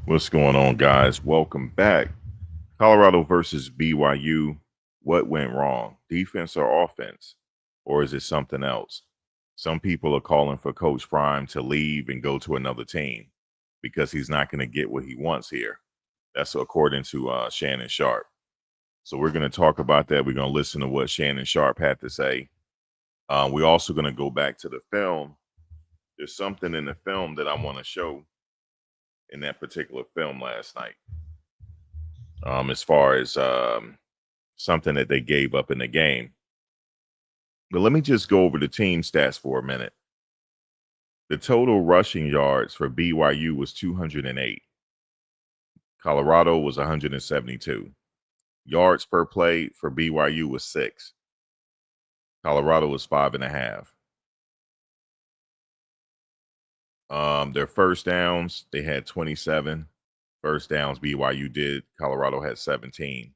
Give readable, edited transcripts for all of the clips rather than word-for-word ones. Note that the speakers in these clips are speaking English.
What's going on, guys? Welcome back. Colorado versus BYU. What went wrong? Defense or offense? Or is it something else? Some people are calling for Coach Prime to leave and go to another team because he's not going to get what he wants here. That's according to Shannon Sharp. So we're going to talk about that. We're going to listen to what Shannon Sharp had to say. We're also going to go back to the film. There's something in the film that I want to show in that particular film last night. As far as something that they gave up in the game. But let me just go over the team stats for a minute. The total rushing yards for BYU was 208. Colorado was 172. Yards per play for BYU was 6. Colorado was 5.5. Their first downs, they had 27 first downs. BYU did. Colorado had 17.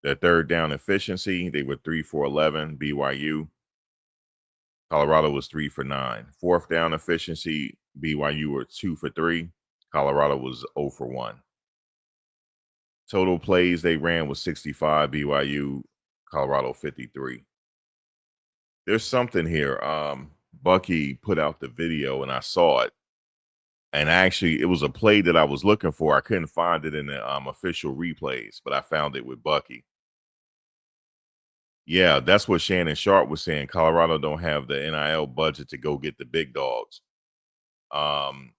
Their third down efficiency, they were 3 for 11. BYU. Colorado was 3 for 9. Fourth down efficiency, BYU were 2 for 3. Colorado was 0 for 1. Total plays they ran was 65. BYU, Colorado 53. There's something here. Bucky put out the video and I saw it. And actually, it was a play that I was looking for. I couldn't find it in the official replays, but I found it with Bucky. Yeah, that's what Shannon Sharp was saying. Colorado don't have the NIL budget to go get the big dogs. And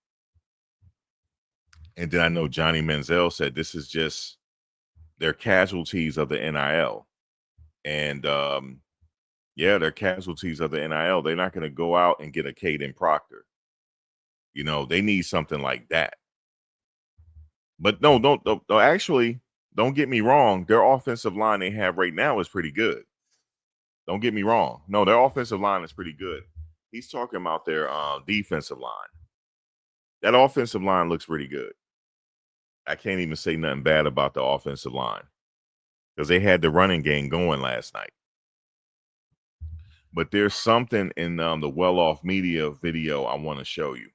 then I know Johnny Manziel said this is just they're casualties of the NIL. And yeah, they're casualties of the NIL. They're not going to go out and get a Caden Proctor. You know, they need something like that. But no, don't actually, don't get me wrong. Their offensive line they have right now is pretty good. Don't get me wrong. No, their offensive line is pretty good. He's talking about their defensive line. That offensive line looks pretty good. I can't even say nothing bad about the offensive line because they had the running game going last night. But there's something in the well-off media video I want to show you.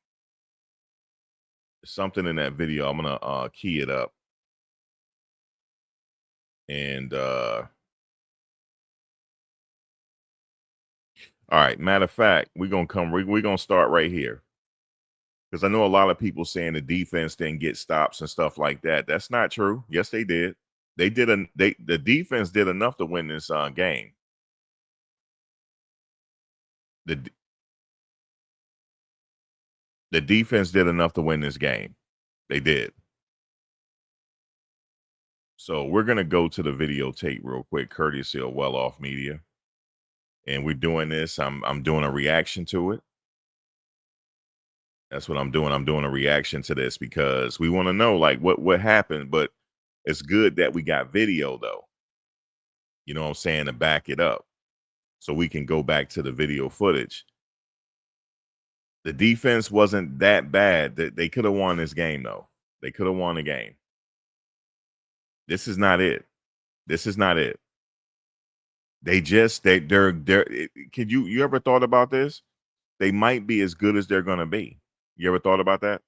There's something in that video. I'm going to key it up. And all right, matter of fact, we're going to start right here. Because I know a lot of people saying the defense didn't get stops and stuff like that. That's not true. Yes, they did. The defense did enough to win this game. The defense did enough to win this game. They did. So we're going to go to the videotape real quick, courtesy of Well Off Media. And we're doing this. I'm doing a reaction to it. That's what I'm doing. I'm doing a reaction to this because we want to know like what happened. But it's good that we got video though. You know what I'm saying, to back it up. So we can go back to the video footage. The defense wasn't that bad. They could have won this game though. They could have won the game. This is not it. This is not it. They're can you ever thought about this? They might be as good as they're gonna be. You ever thought about that?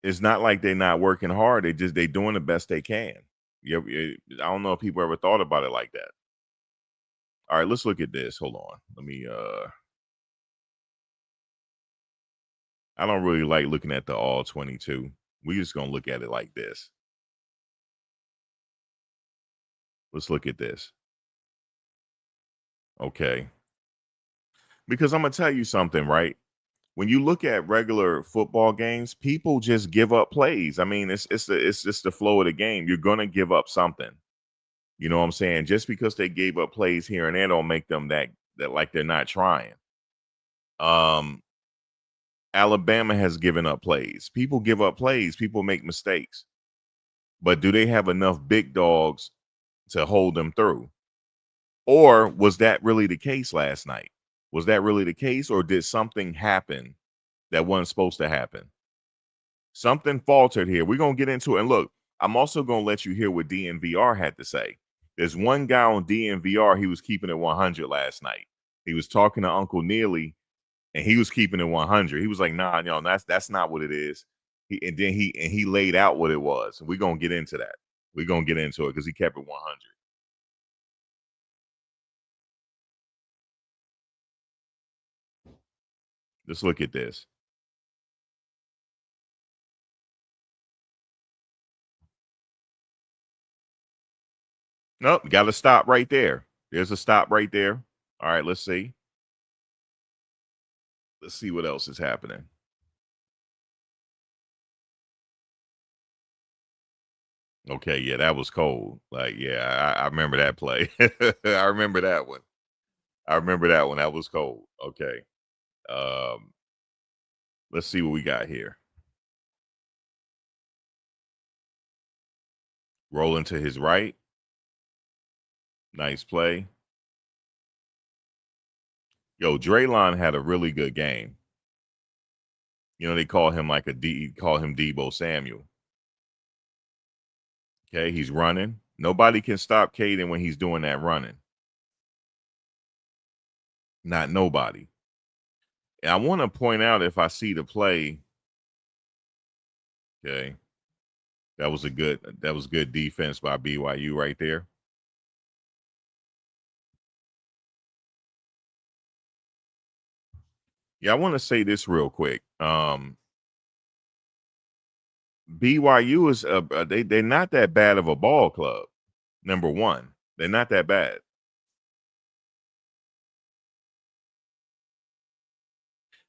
It's not like they're not working hard. They doing the best they can. I don't know if people ever thought about it like that. All right, let's look at this. Hold on. Let me I don't really like looking at the all 22. We just gonna look at it like this. Let's look at this. Okay. Because I'm gonna tell you something, right? When you look at regular football games, people just give up plays. I mean, it's just the flow of the game. You're gonna give up something. You know what I'm saying? Just because they gave up plays here and there don't make them that like they're not trying. Alabama has given up plays. People give up plays. People make mistakes. But do they have enough big dogs to hold them through? Or was that really the case last night? Was that really the case? Or did something happen that wasn't supposed to happen? Something faltered here. We're going to get into it. And look, I'm also going to let you hear what DNVR had to say. There's one guy on DNVR, he was keeping it 100 last night. He was talking to Uncle Neely, and he was keeping it 100. He was like, nah, that's not what it is. He laid out what it was. We're gonna get into that. We're gonna get into it because he kept it 100. Let's look at this. Nope, got to stop right there. There's a stop right there. All right, let's see. Let's see what else is happening. Okay, yeah, that was cold. Like, yeah, I remember that play. I remember that one. I remember that one. That was cold. Okay. Um, let's see what we got here. Rolling to his right. Nice play. Yo, Draylon had a really good game. You know, they call him like call him Debo Samuel. Okay, he's running. Nobody can stop Caden when he's doing that running. Not nobody. And I want to point out if I see the play, okay, that was good defense by BYU right there. Yeah, I want to say this real quick. BYU is they're not that bad of a ball club. Number one, they're not that bad.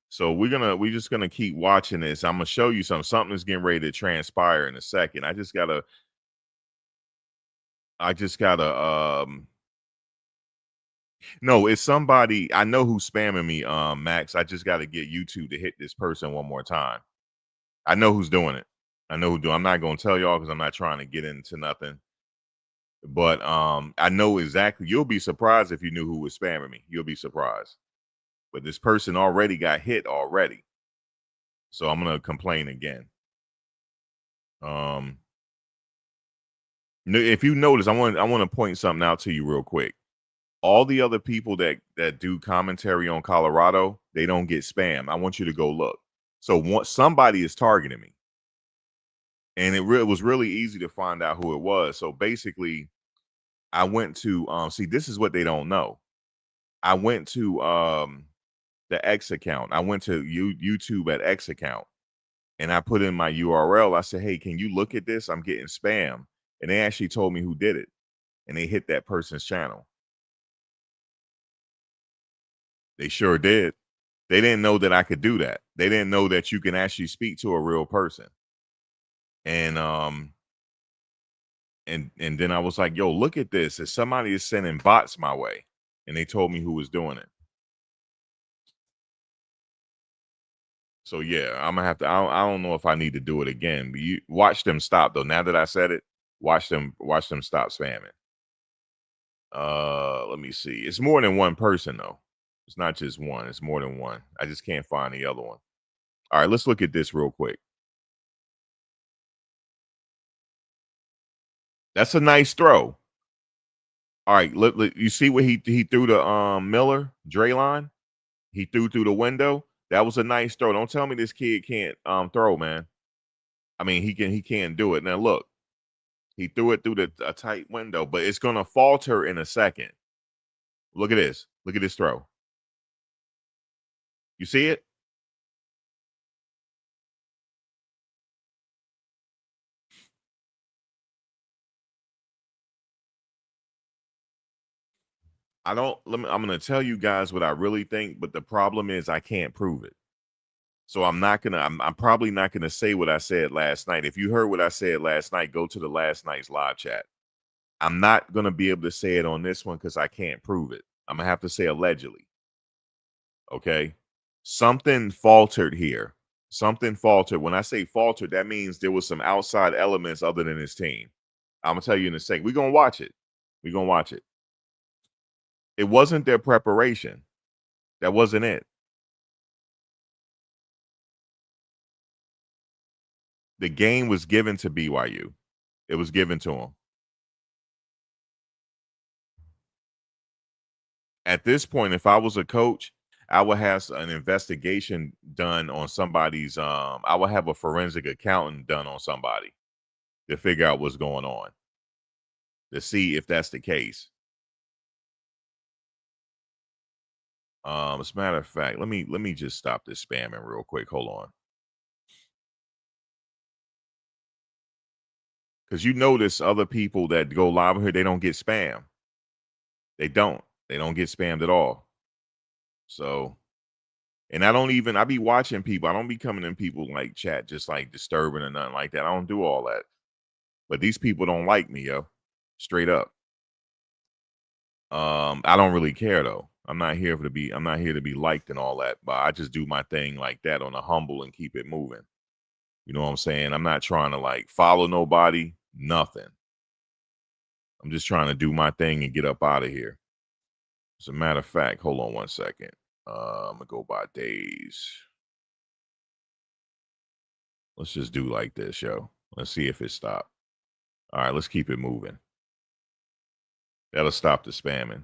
So we're just gonna keep watching this. I'm gonna show you something's getting ready to transpire in a second. I just gotta no, it's somebody I know who's spamming me, Max. I just gotta get YouTube to hit this person one more time. I know who's doing it. I know who do. I'm not gonna tell y'all because I'm not trying to get into nothing. But I know exactly. You'll be surprised if you knew who was spamming me. You'll be surprised. But this person already got hit already. So I'm gonna complain again. Um if you notice, I want to point something out to you real quick. All the other people that do commentary on Colorado, they don't get spam. I want you to go look. So somebody is targeting me. And it was really easy to find out who it was. So basically, I went to see this is what they don't know. I went to the X account. I went to YouTube at X account and I put in my URL. I said, "Hey, can you look at this? I'm getting spam." And they actually told me who did it. And they hit that person's channel. They sure did. They didn't know that I could do that. They didn't know that you can actually speak to a real person. And and then I was like, "Yo, look at this. If somebody is sending bots my way." And they told me who was doing it. So yeah, I'm gonna have to. I don't know if I need to do it again. But you watch them stop though. Now that I said it, watch them stop spamming. Let me see. It's more than one person though. It's not just one. It's more than one. I just can't find the other one. All right, let's look at this real quick. That's a nice throw. All right, you see what he threw to Miller Draylon? He threw through the window. That was a nice throw. Don't tell me this kid can't throw, man. I mean, he can't do it. Now look, he threw it through a tight window, but it's gonna falter in a second. Look at this. Look at this throw. You see it? I don't. I'm gonna tell you guys what I really think, but the problem is I can't prove it. So I'm not gonna. I'm probably not gonna say what I said last night. If you heard what I said last night, go to the last night's live chat. I'm not gonna be able to say it on this one because I can't prove it. I'm gonna have to say allegedly. Okay. Something faltered here. Something faltered. When I say faltered, that means there was some outside elements other than his team. I'm gonna tell you in a second. We're gonna watch it. We're gonna watch it. It wasn't their preparation. That wasn't it. The game was given to BYU. It was given to them. At this point, if I was a coach, I would have an investigation done on somebody's. I would have a forensic accountant done on somebody to figure out what's going on, to see if that's the case. As a matter of fact, let me just stop this spamming real quick. Hold on, because you notice other people that go live here, they don't get spam. They don't. They don't get spammed at all. So, and I be watching people. I don't be coming in people like chat just like disturbing or nothing like that. I don't do all that. But these people don't like me, yo. Straight up. I don't really care though. I'm not here to be liked and all that, but I just do my thing like that on a humble and keep it moving. You know what I'm saying? I'm not trying to like follow nobody, nothing. I'm just trying to do my thing and get up out of here. As a matter of fact, hold on one second. I'm gonna go by days. Let's just do like this, yo. Let's see if it stopped. All right, let's keep it moving. That'll stop the spamming.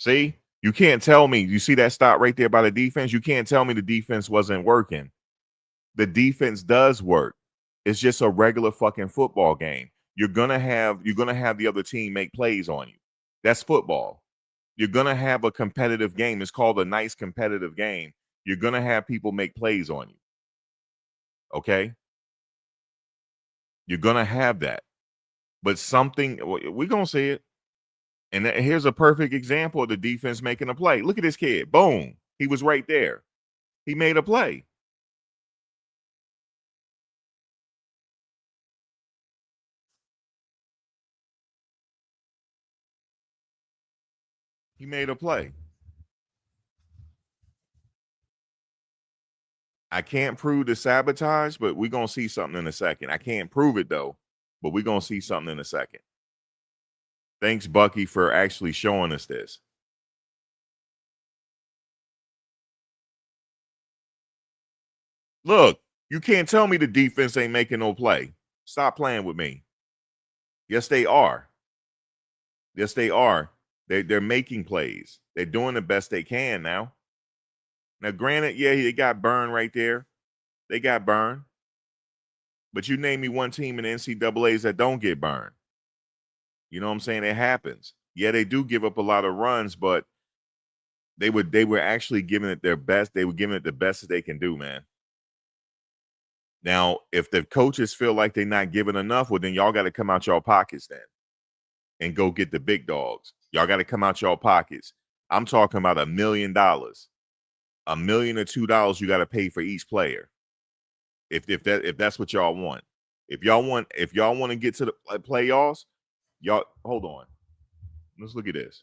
See, you can't tell me. You see that stop right there by the defense? You can't tell me the defense wasn't working. The defense does work. It's just a regular fucking football game. You're gonna have the other team make plays on you. That's football. You're gonna have a competitive game. It's called a nice competitive game. You're gonna have people make plays on you. Okay? You're gonna have that. But we're gonna see it. And here's a perfect example of the defense making a play. Look at this kid. Boom. He was right there. He made a play. He made a play. I can't prove the sabotage, but we're going to see something in a second. I can't prove it, though, but we're going to see something in a second. Thanks, Bucky, for actually showing us this. Look, you can't tell me the defense ain't making no play. Stop playing with me. Yes, they are. Yes, they are. They're making plays. They're doing the best they can now. Now, granted, yeah, they got burned right there. They got burned. But you name me one team in the NCAAs that don't get burned. You know what I'm saying? It happens. Yeah, they do give up a lot of runs, but they were actually giving it their best. They were giving it the best that they can do, man. Now, if the coaches feel like they're not giving enough, well, then y'all got to come out y'all pockets then and go get the big dogs. Y'all got to come out y'all pockets. I'm talking about $1 million, $1 million or $2 you got to pay for each player. If that's what y'all want. If y'all want to get to the playoffs, y'all hold on. Let's look at this.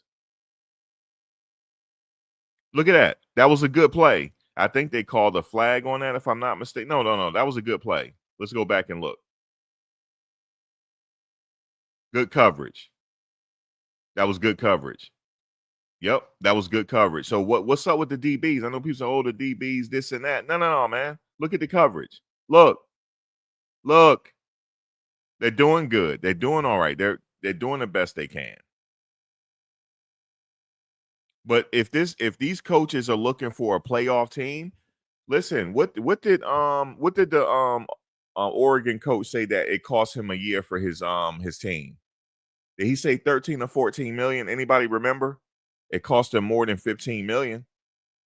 Look at that. That was a good play. I think they called a flag on that, if I'm not mistaken. No. That was a good play. Let's go back and look. Good coverage. That was good coverage. Yep, that was good coverage. So what's up with the DBs? I know people say, oh, the DBs, this and that. No, man. Look at the coverage. Look. They're doing good. They're doing all right. They're doing the best they can. But if these coaches are looking for a playoff team, listen, what did the Oregon coach say that it cost him a year for his team? Did he say 13 or 14 million? Anybody remember? It cost him more than 15 million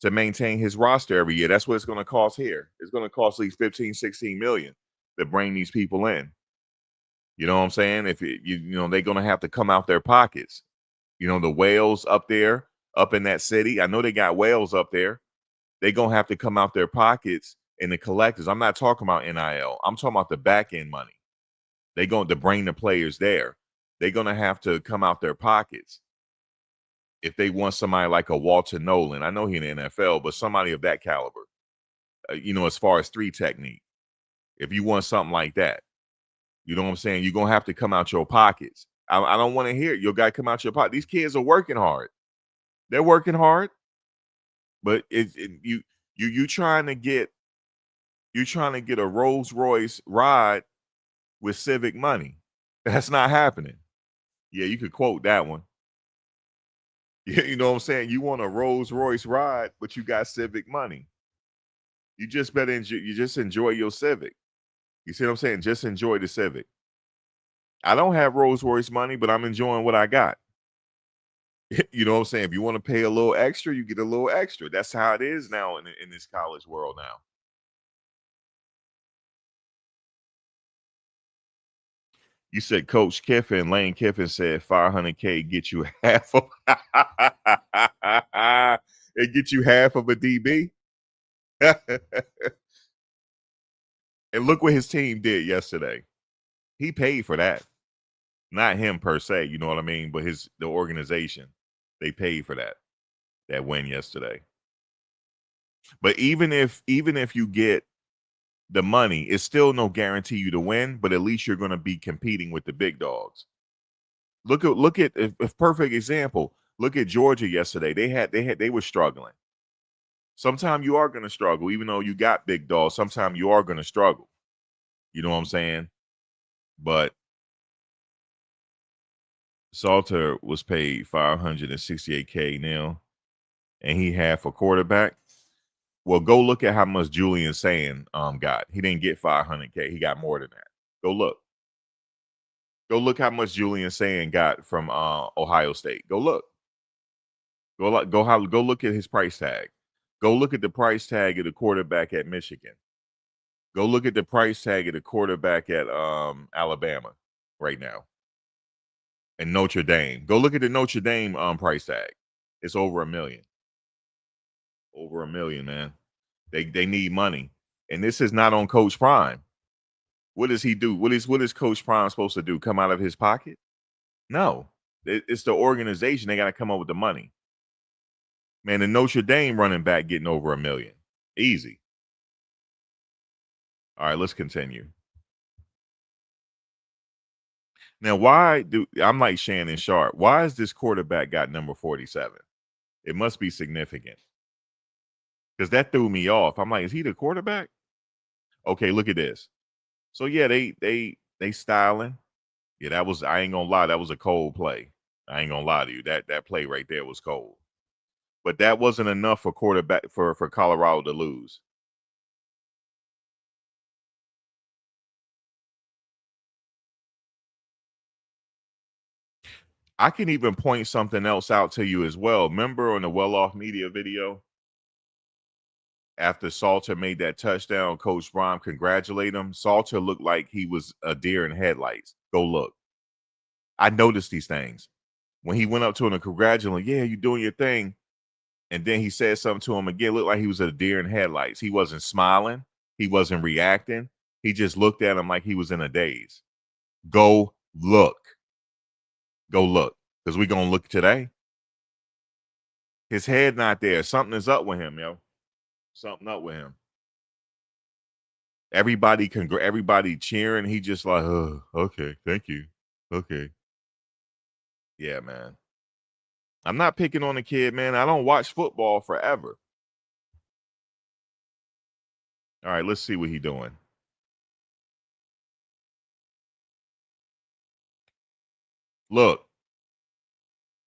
to maintain his roster every year. That's what it's going to cost here. It's going to cost at least 15, 16 million to bring these people in. You know what I'm saying? If they're going to have to come out their pockets. You know, the whales up there, up in that city. I know they got whales up there. They're going to have to come out their pockets and the collectors. I'm not talking about NIL. I'm talking about the back end money. They're going to bring the players there. They're going to have to come out their pockets. If they want somebody like a Walter Nolan, I know he's in the NFL, but somebody of that caliber, as far as 3 technique, if you want something like that, you know what I'm saying? You're going to have to come out your pockets. I don't want to hear it. You got to come out your pocket. These kids are working hard. They're working hard, but you trying to get a Rolls Royce ride with civic money. That's not happening. Yeah, you could quote that one. You know what I'm saying? You want a Rolls Royce ride, but you got Civic money. You just better enjoy your Civic. You see what I'm saying? Just enjoy the Civic. I don't have Rolls Royce money, but I'm enjoying what I got. You know what I'm saying? If you want to pay a little extra, you get a little extra. That's how it is now in this college world now. You said Coach Kiffin, Lane Kiffin said 500K get you half of it get you half of a DB. And look what his team did yesterday. He paid for that. Not him per se, you know what I mean, but the organization. They paid for that win yesterday. But even if you get the money, it's still no guarantee you to win, but at least you're going to be competing with the big dogs. Look at a perfect example. Look at Georgia yesterday. They were struggling. Sometimes you are going to struggle, even though you got big dogs. Sometimes you are going to struggle. You know what I'm saying? But Salter was paid $568K now, and he half a quarterback. Well, go look at how much Julian Sand got. He didn't get 500K. He got more than that. Go look. Go look how much Julian Sand got from Ohio State. Go look. Go look at his price tag. Go look at the price tag of the quarterback at Michigan. Go look at the price tag of the quarterback at Alabama right now. And Notre Dame. Go look at the Notre Dame price tag. It's over $1 million. Over $1 million, man. They need money. And this is not on Coach Prime. What does he do? What is Coach Prime supposed to do? Come out of his pocket? No. It's the organization. They got to come up with the money. Man, the Notre Dame running back getting over $1 million. Easy. All right, let's continue. Now, I'm like Shannon Sharp. Why is this quarterback got number 47? It must be significant. Because that threw me off. I'm like, is he the quarterback? Okay, look at this. So yeah, they styling. Yeah, I ain't gonna lie, that was a cold play. I ain't gonna lie to you. That play right there was cold. But that wasn't enough for quarterback for Colorado to lose. I can even point something else out to you as well. Remember on the well-off media video? After Salter made that touchdown, Coach Brom congratulate him. Salter looked like he was a deer in headlights. Go look. I noticed these things. When he went up to him and congratulated him, yeah, you doing your thing. And then he said something to him again. Looked like he was a deer in headlights. He wasn't smiling. He wasn't reacting. He just looked at him like he was in a daze. Go look. Go look. Because we're going to look today. His head not there. Something is up with him, yo. Something up with him. Everybody cheering. He just like, oh, okay, thank you. Okay. Yeah, man. I'm not picking on the kid, man. I don't watch football forever. All right, let's see what he doing. Look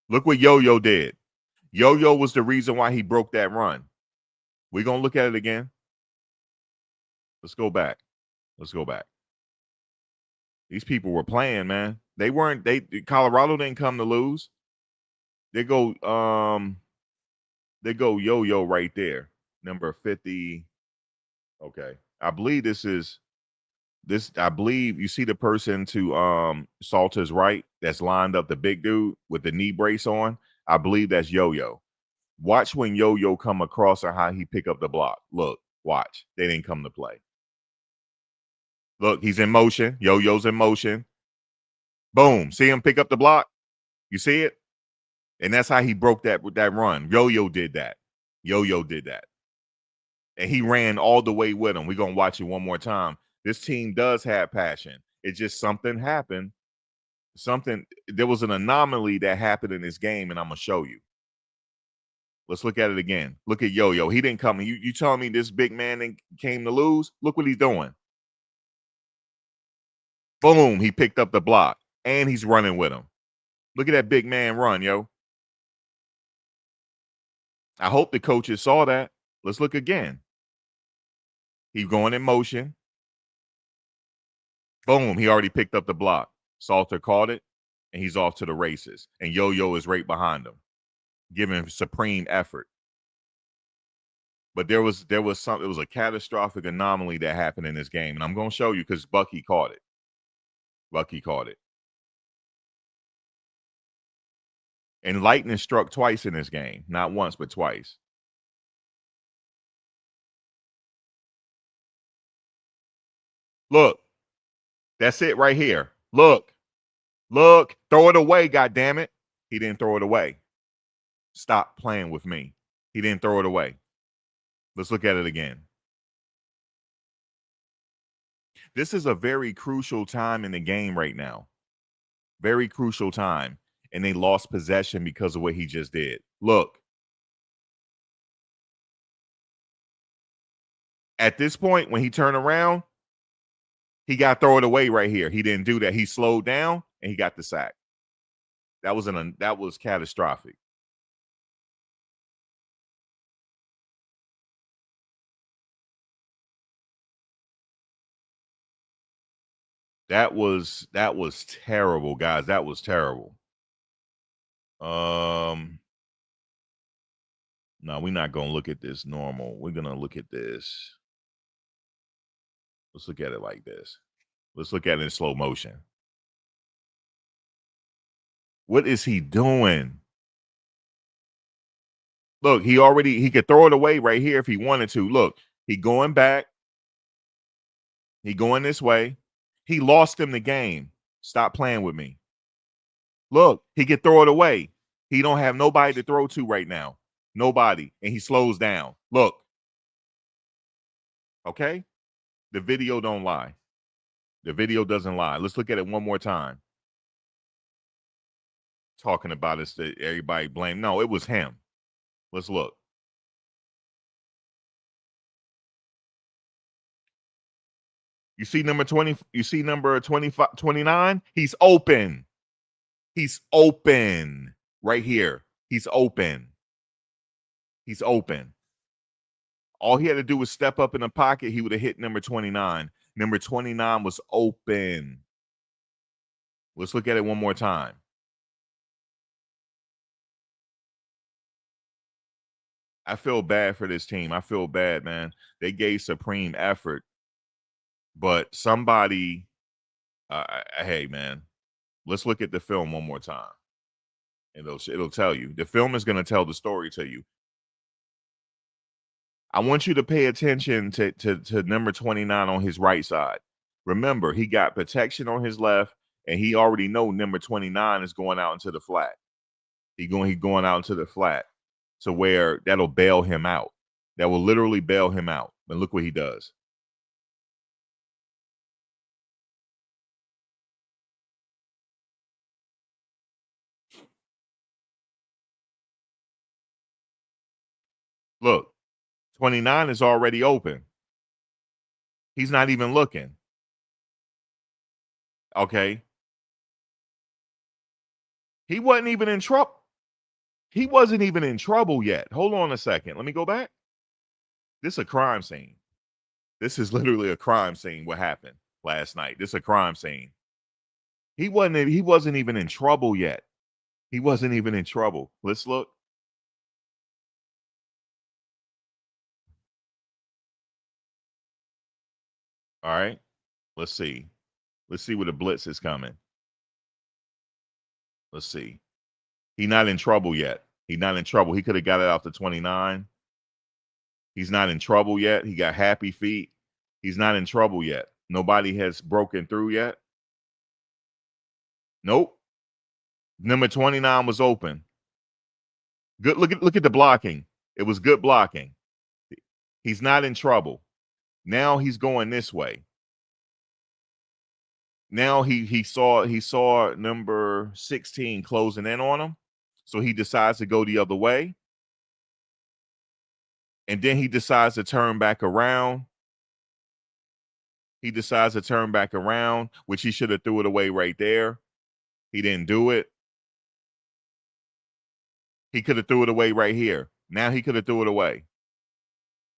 what Yo-Yo did. Yo-Yo was the reason why he broke that run. We're going to look at it again. Let's go back. These people were playing, man. Colorado didn't come to lose. They go Yo-Yo right there. Number 50. Okay. I believe I believe you see the person to Salter's right that's lined up, the big dude with the knee brace on. I believe that's Yo-Yo. Watch when Yo-Yo come across or how he pick up the block. Look, watch. They didn't come to play. Look, he's in motion. Yo-Yo's in motion. Boom. See him pick up the block? You see it? And that's how he broke that run. Yo-Yo did that. And he ran all the way with him. We're going to watch it one more time. This team does have passion. It's just something happened. There was an anomaly that happened in this game, and I'm going to show you. Let's look at it again. Look at Yo-Yo. He didn't come. You telling me this big man came to lose? Look what he's doing. Boom. He picked up the block, and he's running with him. Look at that big man run, yo. I hope the coaches saw that. Let's look again. He's going in motion. Boom, he already picked up the block. Salter caught it, and he's off to the races. And Yo-Yo is right behind him, giving supreme effort. But there was something. It was a catastrophic anomaly that happened in this game, and I'm going to show you because Bucky caught it. Bucky caught it. And lightning struck twice in this game, not once but twice. Look, that's it right here. Look, throw it away, goddammit. He didn't throw it away. Stop playing with me. He didn't throw it away. Let's look at it again. This is a very crucial time in the game right now. Very crucial time. And they lost possession because of what he just did. Look. At this point, when he turned around, he got to throw it away right here. He didn't do that. He slowed down and he got the sack. That was catastrophic. That was terrible, guys. That was terrible. No, we're not gonna look at this normal. We're gonna look at this. Let's look at it like this. Let's look at it in slow motion. What is he doing? Look, he could throw it away right here if he wanted to. Look, he going back. He going this way. He lost him the game. Stop playing with me. Look, he could throw it away. He don't have nobody to throw to right now. Nobody. And he slows down. Look. Okay? The video don't lie. The video doesn't lie. Let's look at it one more time. Talking about it, everybody blame. No, it was him. Let's look. You see number 20, you see number 25, 29? He's open. He's open right here. He's open. He's open. All he had to do was step up in the pocket. He would have hit number 29. Number 29 was open. Let's look at it one more time. I feel bad for this team. I feel bad, man. They gave supreme effort. But somebody, hey, man, let's look at the film one more time. It'll tell you. The film is going to tell the story to you. I want you to pay attention to number 29 on his right side. Remember, he got protection on his left, and he already know number 29 is going out into the flat. He going out into the flat to where that'll bail him out. That will literally bail him out. And look what he does. Look, 29 is already open. He's not even looking. Okay. He wasn't even in trouble. He wasn't even in trouble yet. Hold on a second. Let me go back. This is a crime scene. This is literally a crime scene. What happened last night? This is a crime scene. He wasn't even in trouble yet. He wasn't even in trouble. Let's look. All right. Let's see. Let's see where the blitz is coming. Let's see. He's not in trouble yet. He's not in trouble. He could have got it out to 29. He's not in trouble yet. He got happy feet. He's not in trouble yet. Nobody has broken through yet. Nope. Number 29 was open. Good. Look at the blocking. It was good blocking. He's not in trouble. Now he's going this way. Now he saw number 16 closing in on him. So he decides to go the other way. And then he decides to turn back around. He decides to turn back around, which he should have threw it away right there. He didn't do it. He could have threw it away right here. Now he could have threw it away.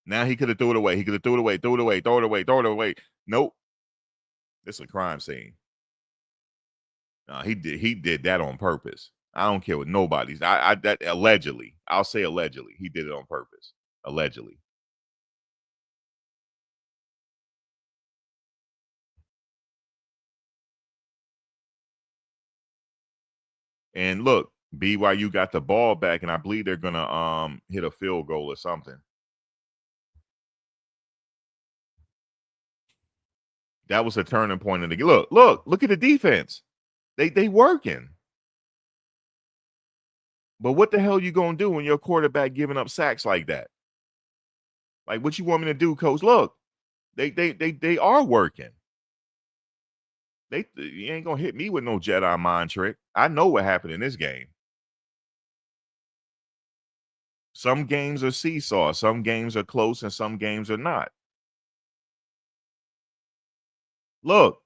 Now he could have threw it away. He could have threw it away, throw it away, throw it away, throw it away. Nope. This is a crime scene. No, he did that on purpose. I don't care what nobody's. I that allegedly. I'll say allegedly. He did it on purpose. Allegedly. And look, BYU got the ball back, and I believe they're gonna hit a field goal or something. That was a turning point in the game. Look at the defense. They working. But what the hell you gonna do when your quarterback giving up sacks like that? Like, what you want me to do, coach? Look, they are working. You ain't gonna hit me with no Jedi mind trick. I know what happened in this game. Some games are seesaw, some games are close, and some games are not. Look,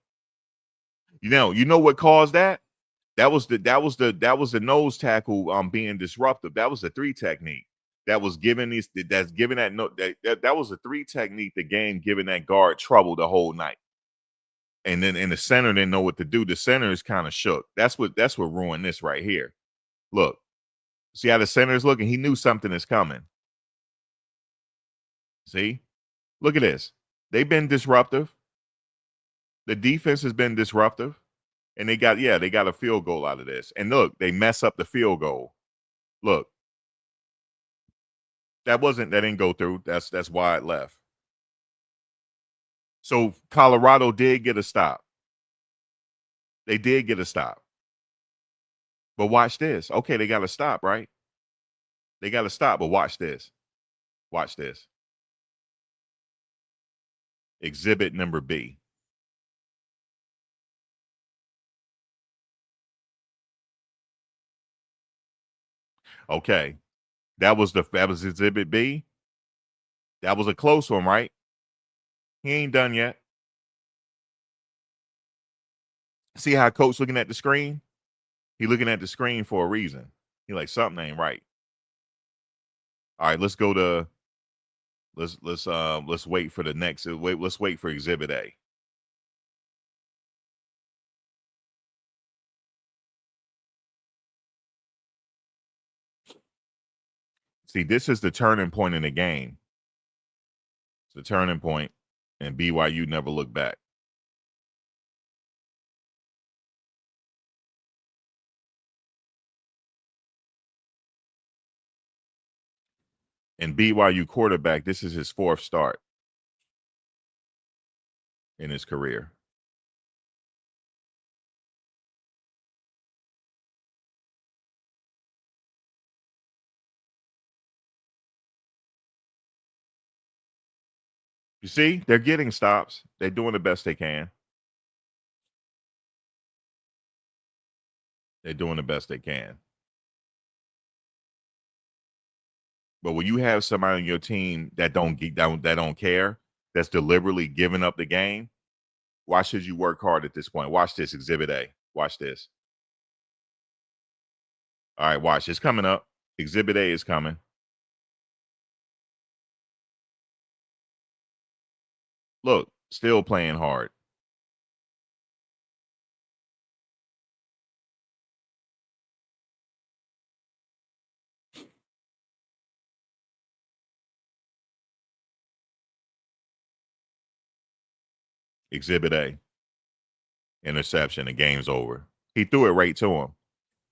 you know what caused that? That was the nose tackle being disruptive. That was the 3 technique. That was giving that was a 3 technique, the game giving that guard trouble the whole night. And then the center didn't know what to do. The center is kind of shook. That's what ruined this right here. Look, see how the center is looking? He knew something is coming. See? Look at this. They've been disruptive. The defense has been disruptive. And they got a field goal out of this. And look, they mess up the field goal. Look, that didn't go through. That's why it left. So Colorado did get a stop. They did get a stop. But watch this. Okay, they got to stop, right? They got to stop, but watch this. Watch this. Exhibit number B. Okay. That was exhibit B. That was a close one, right? He ain't done yet. See how coach looking at the screen? He looking at the screen for a reason. He like, something ain't right. All right, let's go to let's wait for the next let's wait for exhibit A. See, this is the turning point in the game. It's the turning point, and BYU never looked back. And BYU quarterback, this is his 4th start in his career. You see, they're getting stops. They're doing the best they can. They're doing the best they can. But when you have somebody on your team that don't care, that's deliberately giving up the game, why should you work hard at this point? Watch this, exhibit A. Watch this. All right, watch. It's coming up. Exhibit A is coming. Look, still playing hard. Exhibit A. Interception. The game's over. He threw it right to him.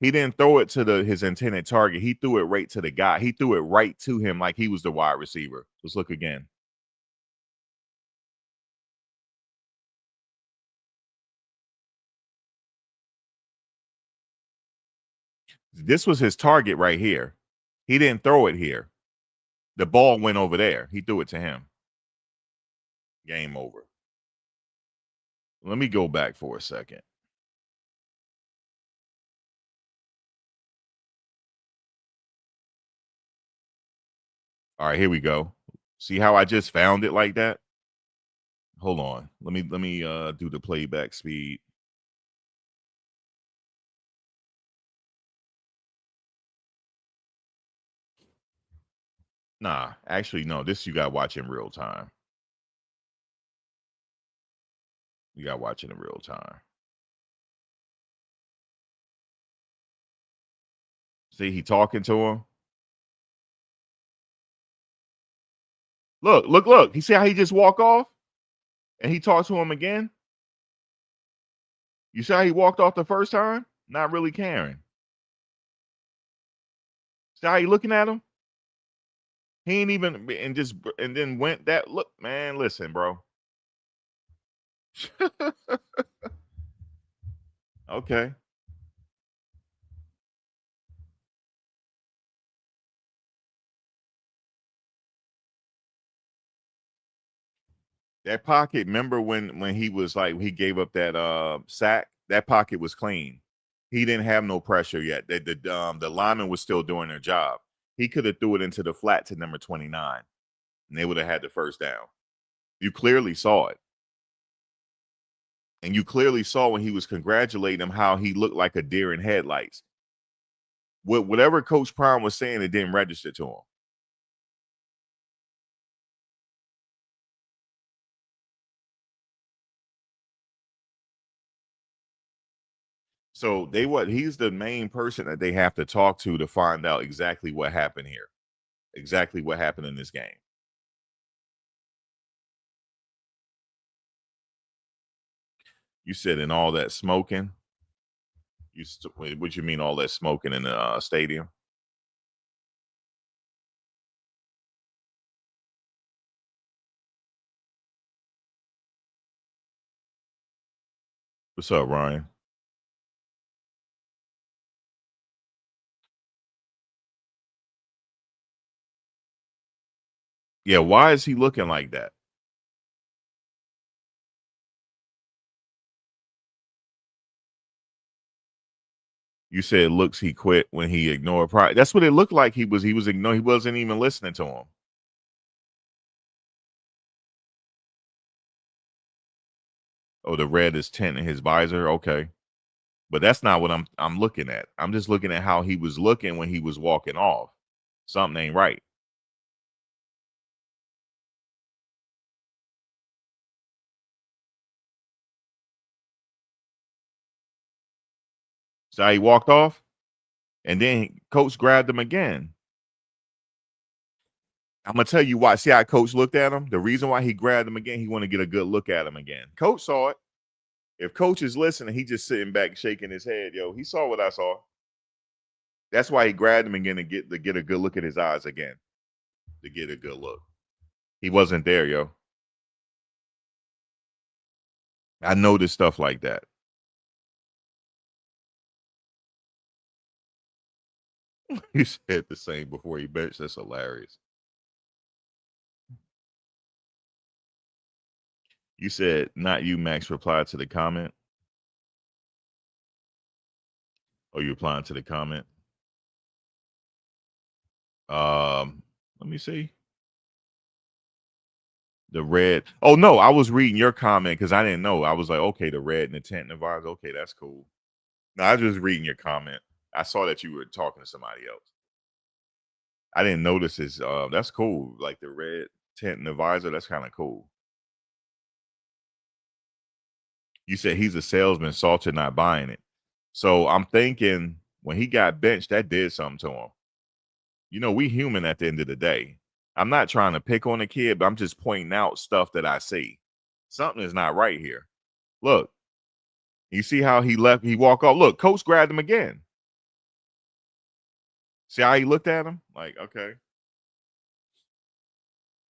He didn't throw it to his intended target. He threw it right to the guy. He threw it right to him like he was the wide receiver. Let's look again. This was his target right here. He didn't throw it here. The ball went over there. He threw it to him. Game over. Let me go back for a second. All right, here we go. See how I just found it like that? Hold on. Let me do the playback speed. Nah, actually, no. This you got to watch in real time. You got to watch it in real time. See, he talking to him. Look, look, look. You see how he just walk off and he talked to him again? You see how he walked off the first time? Not really caring. See how he looking at him? He ain't even and then went that look, man. Listen, bro. Okay. That pocket, remember when he was like he gave up that sack? That pocket was clean. He didn't have no pressure yet. The lineman was still doing their job. He could have threw it into the flat to number 29, and they would have had the first down. You clearly saw it. And you clearly saw when he was congratulating him how he looked like a deer in headlights. Whatever Coach Prime was saying, it didn't register to him. So he's the main person that they have to talk to find out exactly what happened here, exactly what happened in this game. You said in all that smoking. What you mean all that smoking in the stadium? What's up, Ryan? Yeah, why is he looking like that? You said looks he quit when he ignored pride. That's what it looked like. He was ignoring. He wasn't even listening to him. Oh, the red is tint in his visor. Okay, but that's not what I'm looking at. I'm just looking at how he was looking when he was walking off. Something ain't right. So he walked off, and then coach grabbed him again. I'm gonna tell you why. See how coach looked at him? The reason why he grabbed him again, he want to get a good look at him again. Coach saw it. If coach is listening, he just sitting back shaking his head. Yo, he saw what I saw. That's why he grabbed him again to get a good look at his eyes again. To get a good look. He wasn't there, yo. I noticed stuff like that. You said the same before he benched. That's hilarious. You said not you, Max replied to the comment. Oh, you replying to the comment? Let me see. The red. Oh no, I was reading your comment because I didn't know. I was like, okay, the red and the tent and the vibes. Okay, that's cool. No, I was just reading your comment. I saw that you were talking to somebody else. I didn't notice his. That's cool. Like the red tent and the visor. That's kind of cool. You said he's a salesman. Salter not buying it. So I'm thinking when he got benched, that did something to him. You know, we human at the end of the day. I'm not trying to pick on a kid, but I'm just pointing out stuff that I see. Something is not right here. Look, you see how he left? He walked off. Look, coach grabbed him again. See how he looked at him? Like, okay.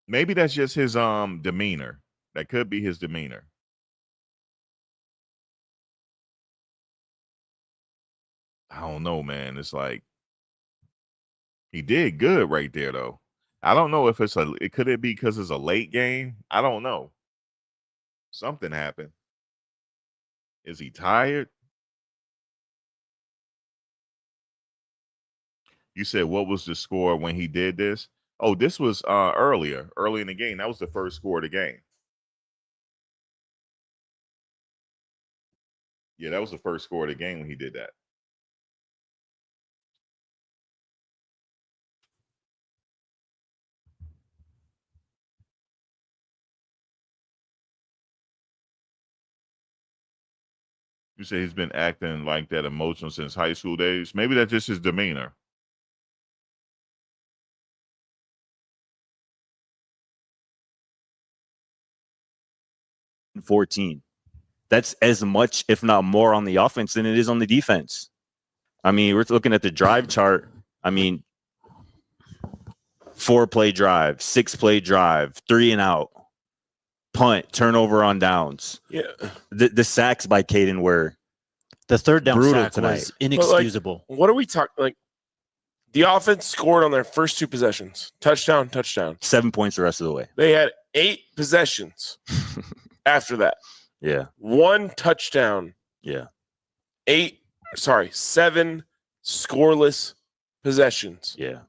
Maybe that's just his demeanor. That could be his demeanor. I don't know, man. It's like he did good right there though. I don't know if it could it be because it's a late game? I don't know. Something happened. Is he tired? You said what was the score when he did this? Oh, this was early in the game. That was the first score of the game. Yeah, that was the first score of the game when he did that. You say he's been acting like that emotional since high school days. Maybe that's just his demeanor. And 14. That's as much, if not more, on the offense than it is on the defense. I mean, we're looking at the drive chart. I mean, 4-play drive, 6-play drive, 3 and out, punt, turnover on downs. Yeah. The sacks by Caden were the third down brutal sack tonight. was inexcusable. What are we talking? Like, the offense scored on their first 2 possessions. Touchdown. 7 points the rest of the way. They had 8 possessions after that. Yeah. 1 touchdown. Yeah. 7 scoreless possessions. Yeah.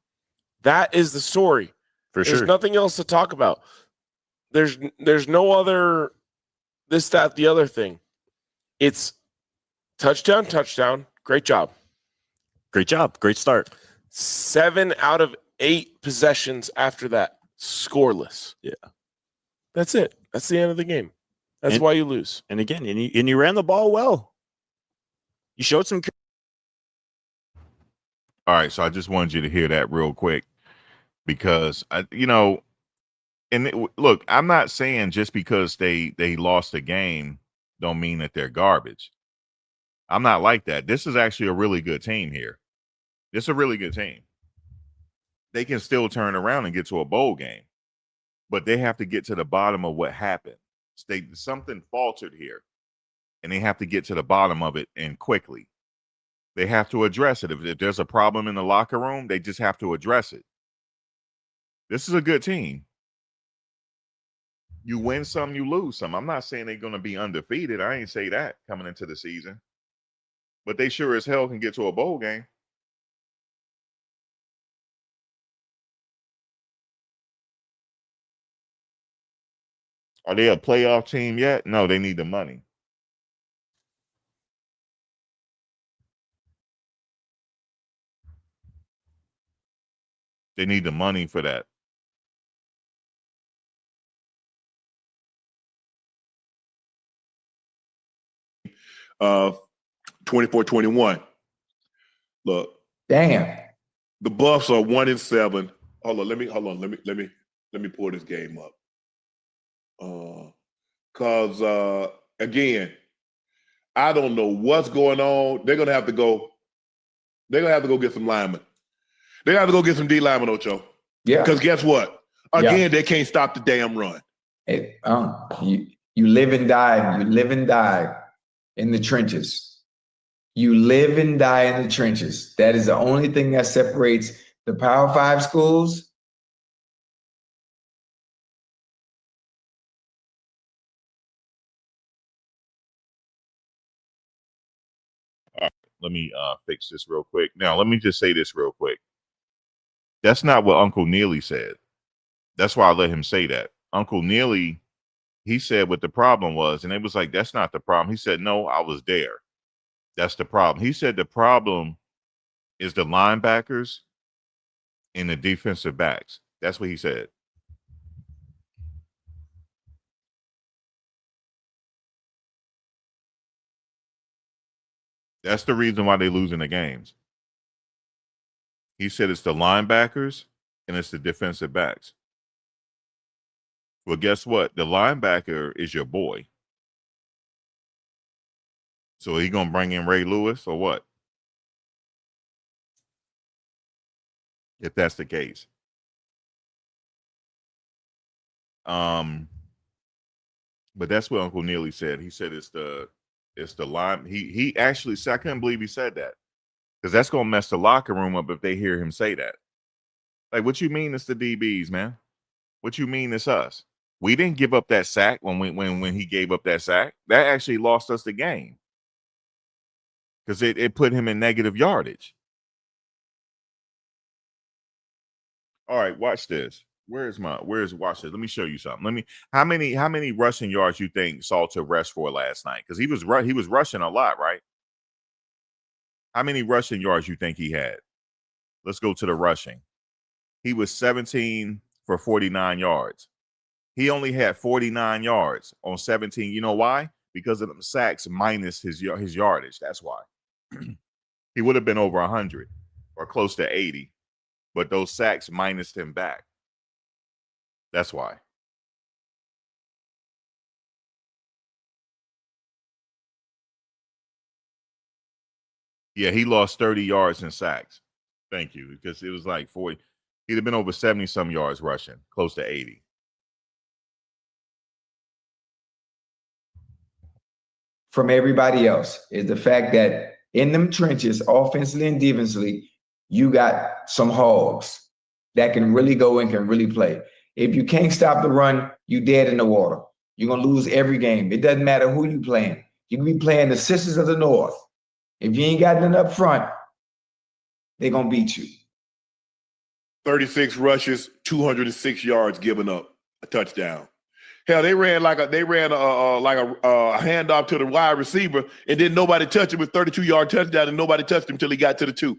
That is the story. For There's sure. nothing else to talk about. There's no other this, that, the other thing. It's touchdown. Great job. Great job. Great start. 7 out of 8 possessions after that, scoreless. Yeah. That's it. That's the end of the game. That's why you lose. And again, and you ran the ball well. You showed some. All right, so I just wanted you to hear that real quick because look, I'm not saying just because they lost a game don't mean that they're garbage. I'm not like that. This is actually a really good team here. This is a really good team. They can still turn around and get to a bowl game, but they have to get to the bottom of what happened. Something faltered here, and they have to get to the bottom of it and quickly. They have to address it. If there's a problem in the locker room, they just have to address it. This is a good team. You win some, you lose some. I'm not saying they're going to be undefeated. I ain't say that coming into the season. But they sure as hell can get to a bowl game. Are they a playoff team yet? No, they need the money. They need the money for that. Of 24-21. Look. Damn. The Buffs are 1-7. Hold on. Let me pull this game up. Cause again, I don't know what's going on. They're gonna have to go get some linemen. They have to go get some D linemen, Ocho. Yeah. Because guess what? Again, they can't stop the damn run. You live and die. You live and die in the trenches. You live and die in the trenches. That is the only thing that separates the Power 5 schools. All right, let me fix this real quick. Now, let me just say this real quick. That's not what Uncle Neely said. That's why I let him say that. Uncle Neely, he said what the problem was, and it was like, that's not the problem. He said, no, I was there. That's the problem. He said the problem is the linebackers and the defensive backs. That's what he said. That's the reason why they're losing the games. He said it's the linebackers and it's the defensive backs. Well, guess what? The linebacker is your boy. So he gonna bring in Ray Lewis or what? If that's the case. But that's what Uncle Neely said. He said it's the line. He actually said, I couldn't believe he said that. Because that's gonna mess the locker room up if they hear him say that. Like, what you mean it's the DBs, man? What you mean it's us? We didn't give up that sack when he gave up that sack. That actually lost us the game. Because it put him in negative yardage. All right, watch this. Watch this? Let me show you something. How many rushing yards you think Salter rushed for last night? Because he was rushing a lot, right? How many rushing yards you think he had? Let's go to the rushing. He was 17 for 49 yards. He only had 49 yards on 17. You know why? because of them sacks minus his yardage. That's why. He would have been over 100 or close to 80, but those sacks minused him back. That's why. Yeah, he lost 30 yards in sacks. Thank you, because it was like 40. He'd have been over 70-some yards rushing, close to 80. From everybody else is the fact that in them trenches, offensively and defensively, you got some hogs that can really go and can really play. If you can't stop the run, you dead in the water. You're going to lose every game. It doesn't matter who you playing. You can be playing the Sisters of the North. If you ain't got nothing up front, they're going to beat you. 36 rushes, 206 yards given up, a touchdown. Hell, they ran a handoff to the wide receiver, and then nobody touched him with 32-yard touchdown, and nobody touched him until he got to the 2.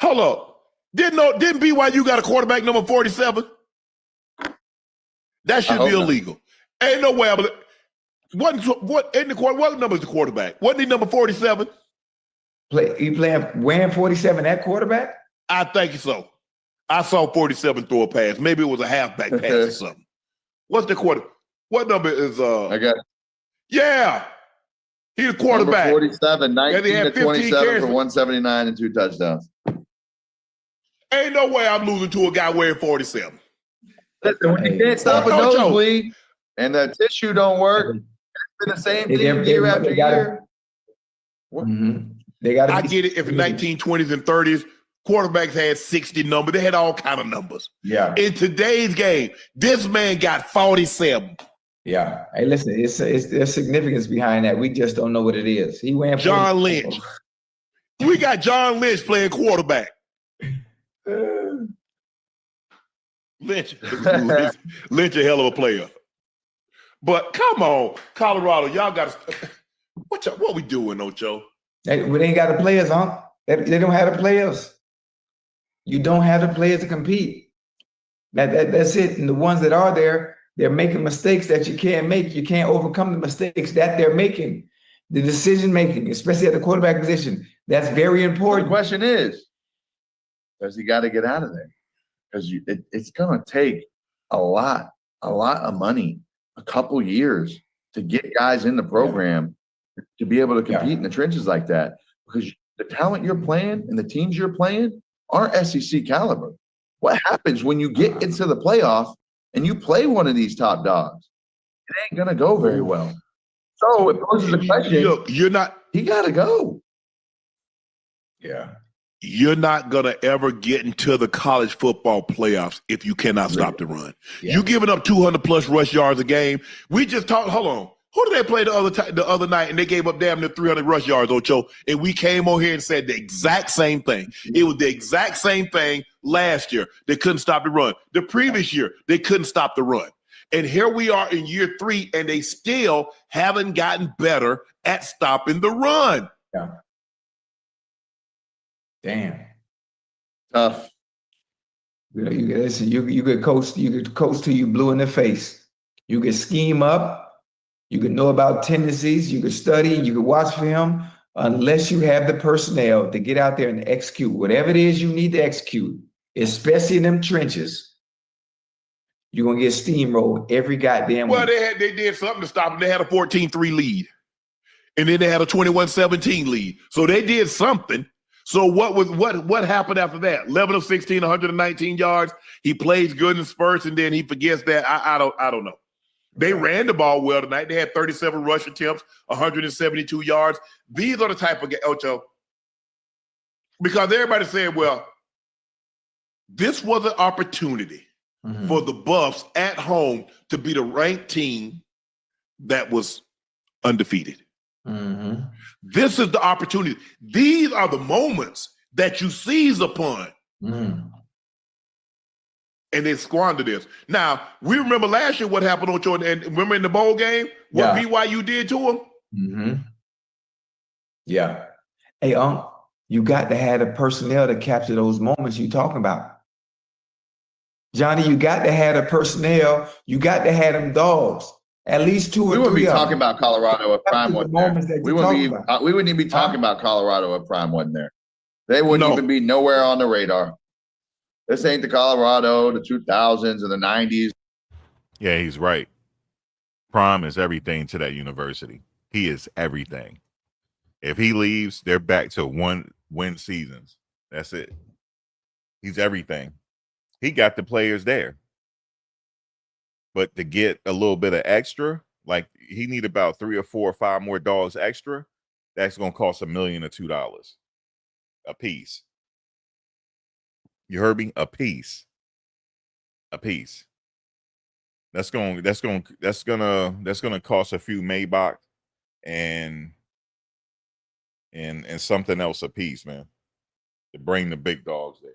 Hold up. Didn't BYU got a quarterback number 47? That should be illegal. Ain't no way. What number is the quarterback? Wasn't he number 47? He wearing 47 at quarterback? I think so. I saw 47 throw a pass. Maybe it was a halfback pass or something. What's the quarter? What number is I got it. Yeah. He's a quarterback. Number 47, 19 he had to 15 27 carries. for 179 and 2 touchdowns. Ain't no way I'm losing to a guy wearing 47. Listen, when you can't stop a nosebleed and the tissue don't work, it's been the same thing year after year. They got. I get it. If in 1920s and 30s, quarterbacks had 60 numbers. They had all kind of numbers. Yeah. In today's game, this man got 47. Yeah. Hey, listen, there's significance behind that. We just don't know what it is. He went John Lynch. We got John Lynch playing quarterback. Lynch, a hell of a player. But come on, Colorado, y'all got to. What we doing, Ocho? We ain't got the players, huh? They don't have the players. You don't have the players to compete. That's it. And the ones that are there, they're making mistakes that you can't make. You can't overcome the mistakes that they're making. The decision making, especially at the quarterback position, that's very important. The question is, does he got to get out of there? Because it's going to take a lot of money, a couple years to get guys in the program to be able to compete in the trenches like that. Because the talent you're playing and the teams you're playing aren't SEC caliber. What happens when you get into the playoff and you play one of these top dogs? It ain't going to go very well. So it poses a question. He got to go. Yeah. You're not going to ever get into the college football playoffs if you cannot stop the run. Yeah. You giving up 200-plus rush yards a game. We just talked – hold on. Who did they play the other night, and they gave up damn near 300 rush yards, Ocho, and we came on here and said the exact same thing. It was the exact same thing last year. They couldn't stop the run. The previous year, they couldn't stop the run. And here we are in year 3, and they still haven't gotten better at stopping the run. Yeah. Damn. Tough. You could coach till you blue in the face. You could scheme up. You could know about tendencies. You could study. You could watch film. Unless you have the personnel to get out there and execute whatever it is you need to execute, especially in them trenches, you're gonna get steamrolled every goddamn week. Well, week. they did something to stop them. They had a 14-3 lead, and then they had a 21-17 lead. So they did something. So what happened after that? 11 of 16, 119 yards. He plays good in spurts, and then he forgets that. I don't know. They ran the ball well tonight. They had 37 rush attempts, 172 yards. These are the type of Ocho. Because everybody said, well, this was an opportunity for the Buffs at home to be the ranked team that was undefeated. This is the opportunity. These are the moments that you seize upon. And they squander this. Now, we remember last year what happened on Jordan, and remember in the bowl game, what BYU did to them? Yeah. Hey, you got to have the personnel to capture those moments you're talking about. Johnny, you got to have the personnel. You got to have them dogs. At least 2 or We 3 wouldn't be of talking them. about Colorado if Up to Prime the wasn't there. moments that We you wouldn't talk be. about. We wouldn't even be talking Huh? about Colorado if Prime wasn't there. They wouldn't No. even be nowhere on the radar. This ain't the Colorado, the 2000s and the 90s. Yeah, he's right. Prime is everything to that university. He is everything. If he leaves, they're back to 1-win seasons. That's it. He's everything. He got the players there. But to get a little bit of extra, like he need about 3 or 4 or 5 more dollars extra, that's going to cost $1 million or $2 a piece. You heard me? A piece. A piece. That's gonna cost a few Maybach and something else a piece, man, to bring the big dogs there.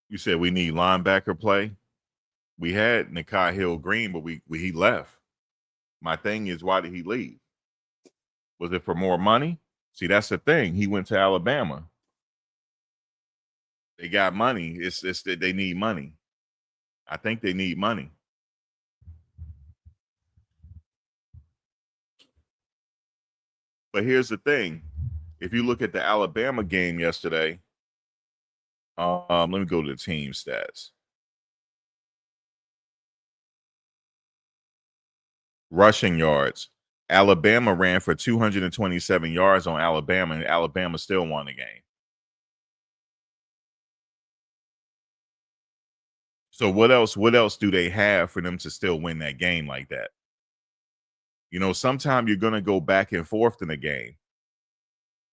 You said we need linebacker play. We had Nikai Hill-Green, but he left. My thing is, why did he leave? Was it for more money? See, that's the thing. He went to Alabama. They got money. It's that they need money. I think they need money. But here's the thing. If you look at the Alabama game yesterday, let me go to the team stats. Rushing yards. Alabama ran for 227 yards on Alabama, and Alabama still won the game. So what else do they have for them to still win that game like that? You know, sometimes you're going to go back and forth in the game.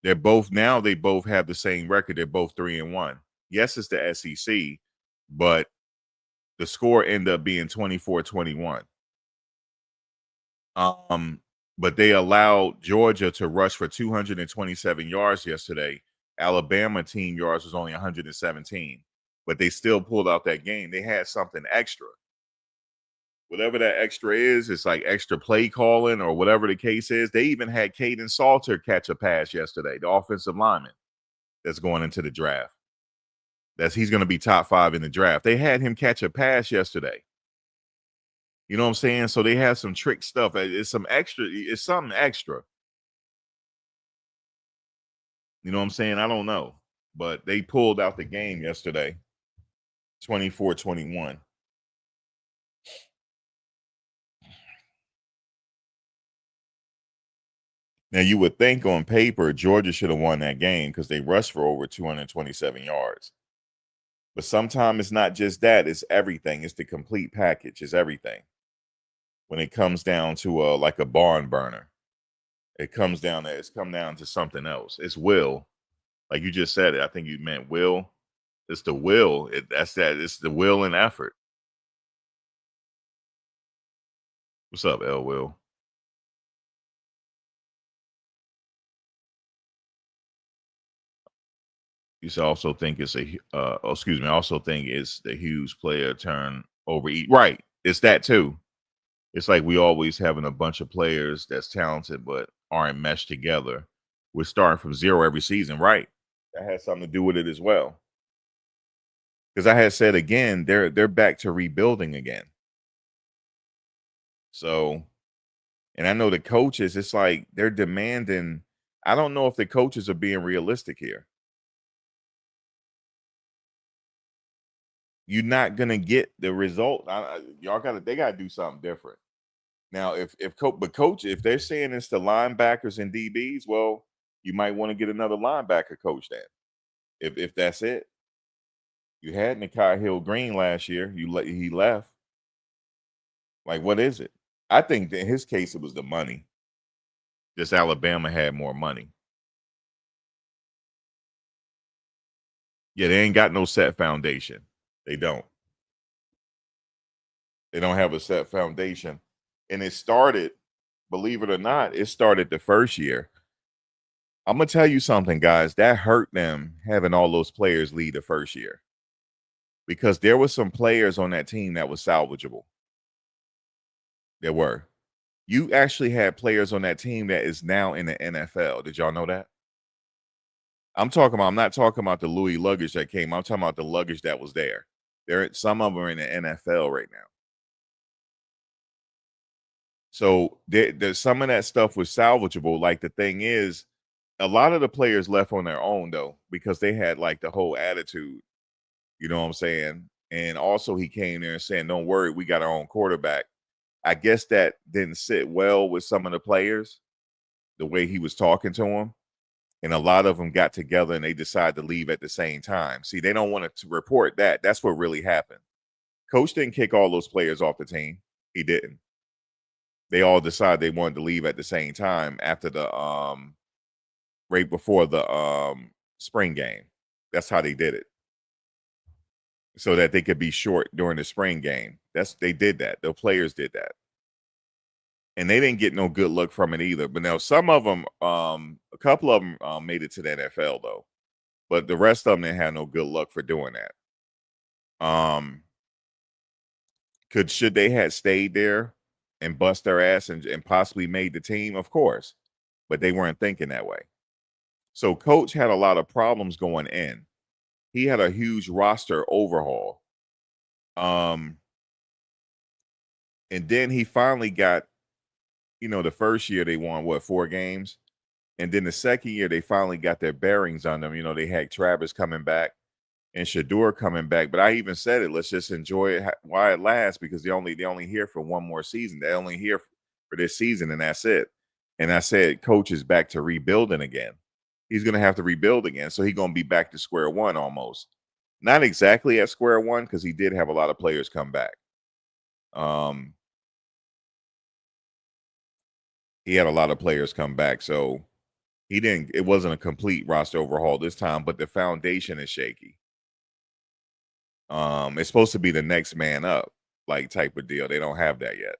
They both have the same record. They're both 3-1. Yes, it's the SEC, but the score ended up being 24-21. But they allowed Georgia to rush for 227 yards yesterday. Alabama team yards was only 117, but they still pulled out that game. They had something extra. Whatever that extra is, it's like extra play calling or whatever the case is. They even had Caden Salter catch a pass yesterday, the offensive lineman that's going into the draft. He's going to be top 5 in the draft. They had him catch a pass yesterday. You know what I'm saying? So they have some trick stuff. It's something extra. You know what I'm saying? I don't know. But they pulled out the game yesterday, 24-21. Now, you would think on paper, Georgia should have won that game because they rushed for over 227 yards. But sometimes it's not just that. It's everything. It's the complete package. It's everything. When it comes down to like a barn burner, it's come down to something else. It's will. Like you just said it. I think you meant will. It's the will. It's the will and effort. What's up, L. Will? You also think it's I also think it's the Hughes player turn over. Right. It's that too. It's like we always having a bunch of players that's talented but aren't meshed together. We're starting from zero every season, right? That has something to do with it as well. Because I had said again, they're back to rebuilding again. So, and I know the coaches, it's like they're demanding. I don't know if the coaches are being realistic here. You're not gonna get the result. They gotta do something different. Now, if they're saying it's the linebackers and DBs, well, you might want to get another linebacker coach then. If that's it. You had Nikai Hill-Green last year. He left. Like, what is it? I think that in his case it was the money. Just Alabama had more money. Yeah, they ain't got no set foundation. They don't. They don't have a set foundation. And it started, believe it or not, it started the first year. I'm going to tell you something, guys. That hurt them having all those players lead the first year. Because there were some players on that team that was salvageable. There were. You actually had players on that team that is now in the NFL. Did y'all know that? I'm not talking about the Louis luggage that came. I'm talking about the luggage that was there. Some of them are in the NFL right now. So there's some of that stuff was salvageable. Like the thing is, a lot of the players left on their own though, because they had like the whole attitude. You know what I'm saying? And also he came there and saying, "Don't worry, we got our own quarterback." I guess that didn't sit well with some of the players, the way he was talking to them. And a lot of them got together and they decided to leave at the same time. See, they don't want to report that. That's what really happened. Coach didn't kick all those players off the team. He didn't. They all decided they wanted to leave at the same time after the right before the spring game. That's how they did it. So that they could be short during the spring game. They did that. The players did that. And they didn't get no good look from it either. But now some of them, a couple of them made it to the NFL though. But the rest of them didn't have no good luck for doing that. Should they have stayed there and bust their ass and possibly made the team? Of course. But they weren't thinking that way. So coach had a lot of problems going in. He had a huge roster overhaul. And then he finally got, the first year they won 4 games. And then the second year they finally got their bearings on them. They had Travis coming back and Shadur coming back. But I even said it, let's just enjoy it while it lasts, because they only here for one more season. They only here for this season, and that's it. And I said, coach is back to rebuilding again. He's going to have to rebuild again. So he's going to be back to square one almost. Not exactly at square one, because he did have a lot of players come back. He had a lot of players come back. So it wasn't a complete roster overhaul this time, but the foundation is shaky. It's supposed to be the next man up, like type of deal. They don't have that yet.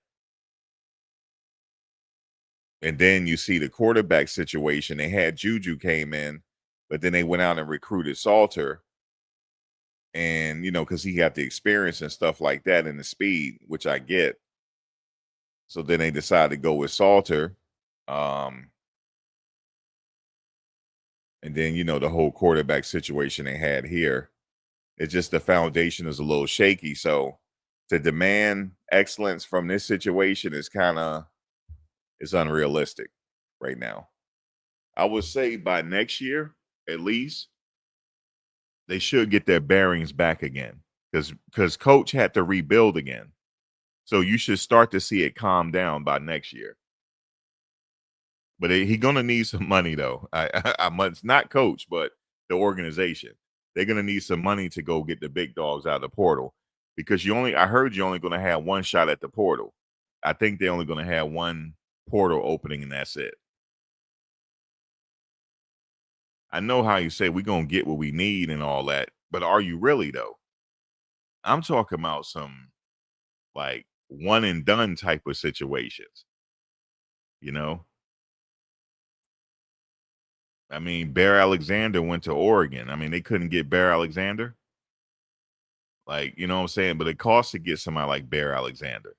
And then you see the quarterback situation. They had Juju came in, but then they went out and recruited Salter. And, because he got the experience and stuff like that and the speed, which I get. So then they decided to go with Salter. And then, the whole quarterback situation they had here. It's just the foundation is a little shaky. So to demand excellence from this situation is unrealistic right now. I would say by next year, at least, they should get their bearings back again, because coach had to rebuild again. So you should start to see it calm down by next year. But he's gonna need some money though. I must not coach, but the organization. They're gonna need some money to go get the big dogs out of the portal, because I heard you're only gonna have one shot at the portal. I think they're only gonna have one portal opening, and that's it. I know how you say we're gonna get what we need and all that, but are you really though? I'm talking about some like one and done type of situations. I mean, Bear Alexander went to Oregon. I mean, they couldn't get Bear Alexander. Like, you know what I'm saying? But it costs to get somebody like Bear Alexander,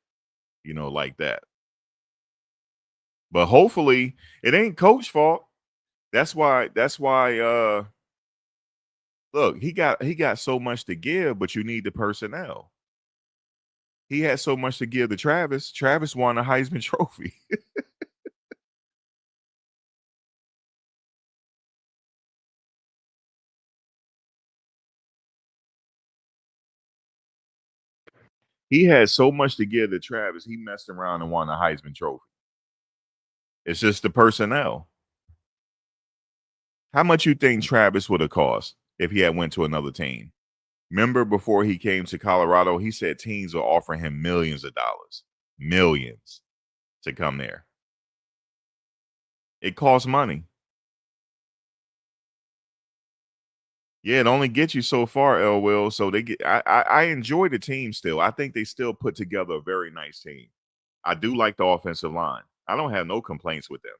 like that. But hopefully it ain't coach fault. That's why look, he got so much to give, but you need the personnel. He had so much to give to Travis. Travis won a Heisman Trophy. He had so much to give to Travis. He messed around and won a Heisman Trophy. It's just the personnel. How much you think Travis would have cost if he had went to another team? Remember, before he came to Colorado, he said teams were offering him millions of dollars, millions, to come there. It costs money. Yeah, it only gets you so far, L. Will. So I enjoy the team still. I think they still put together a very nice team. I do like the offensive line. I don't have no complaints with them.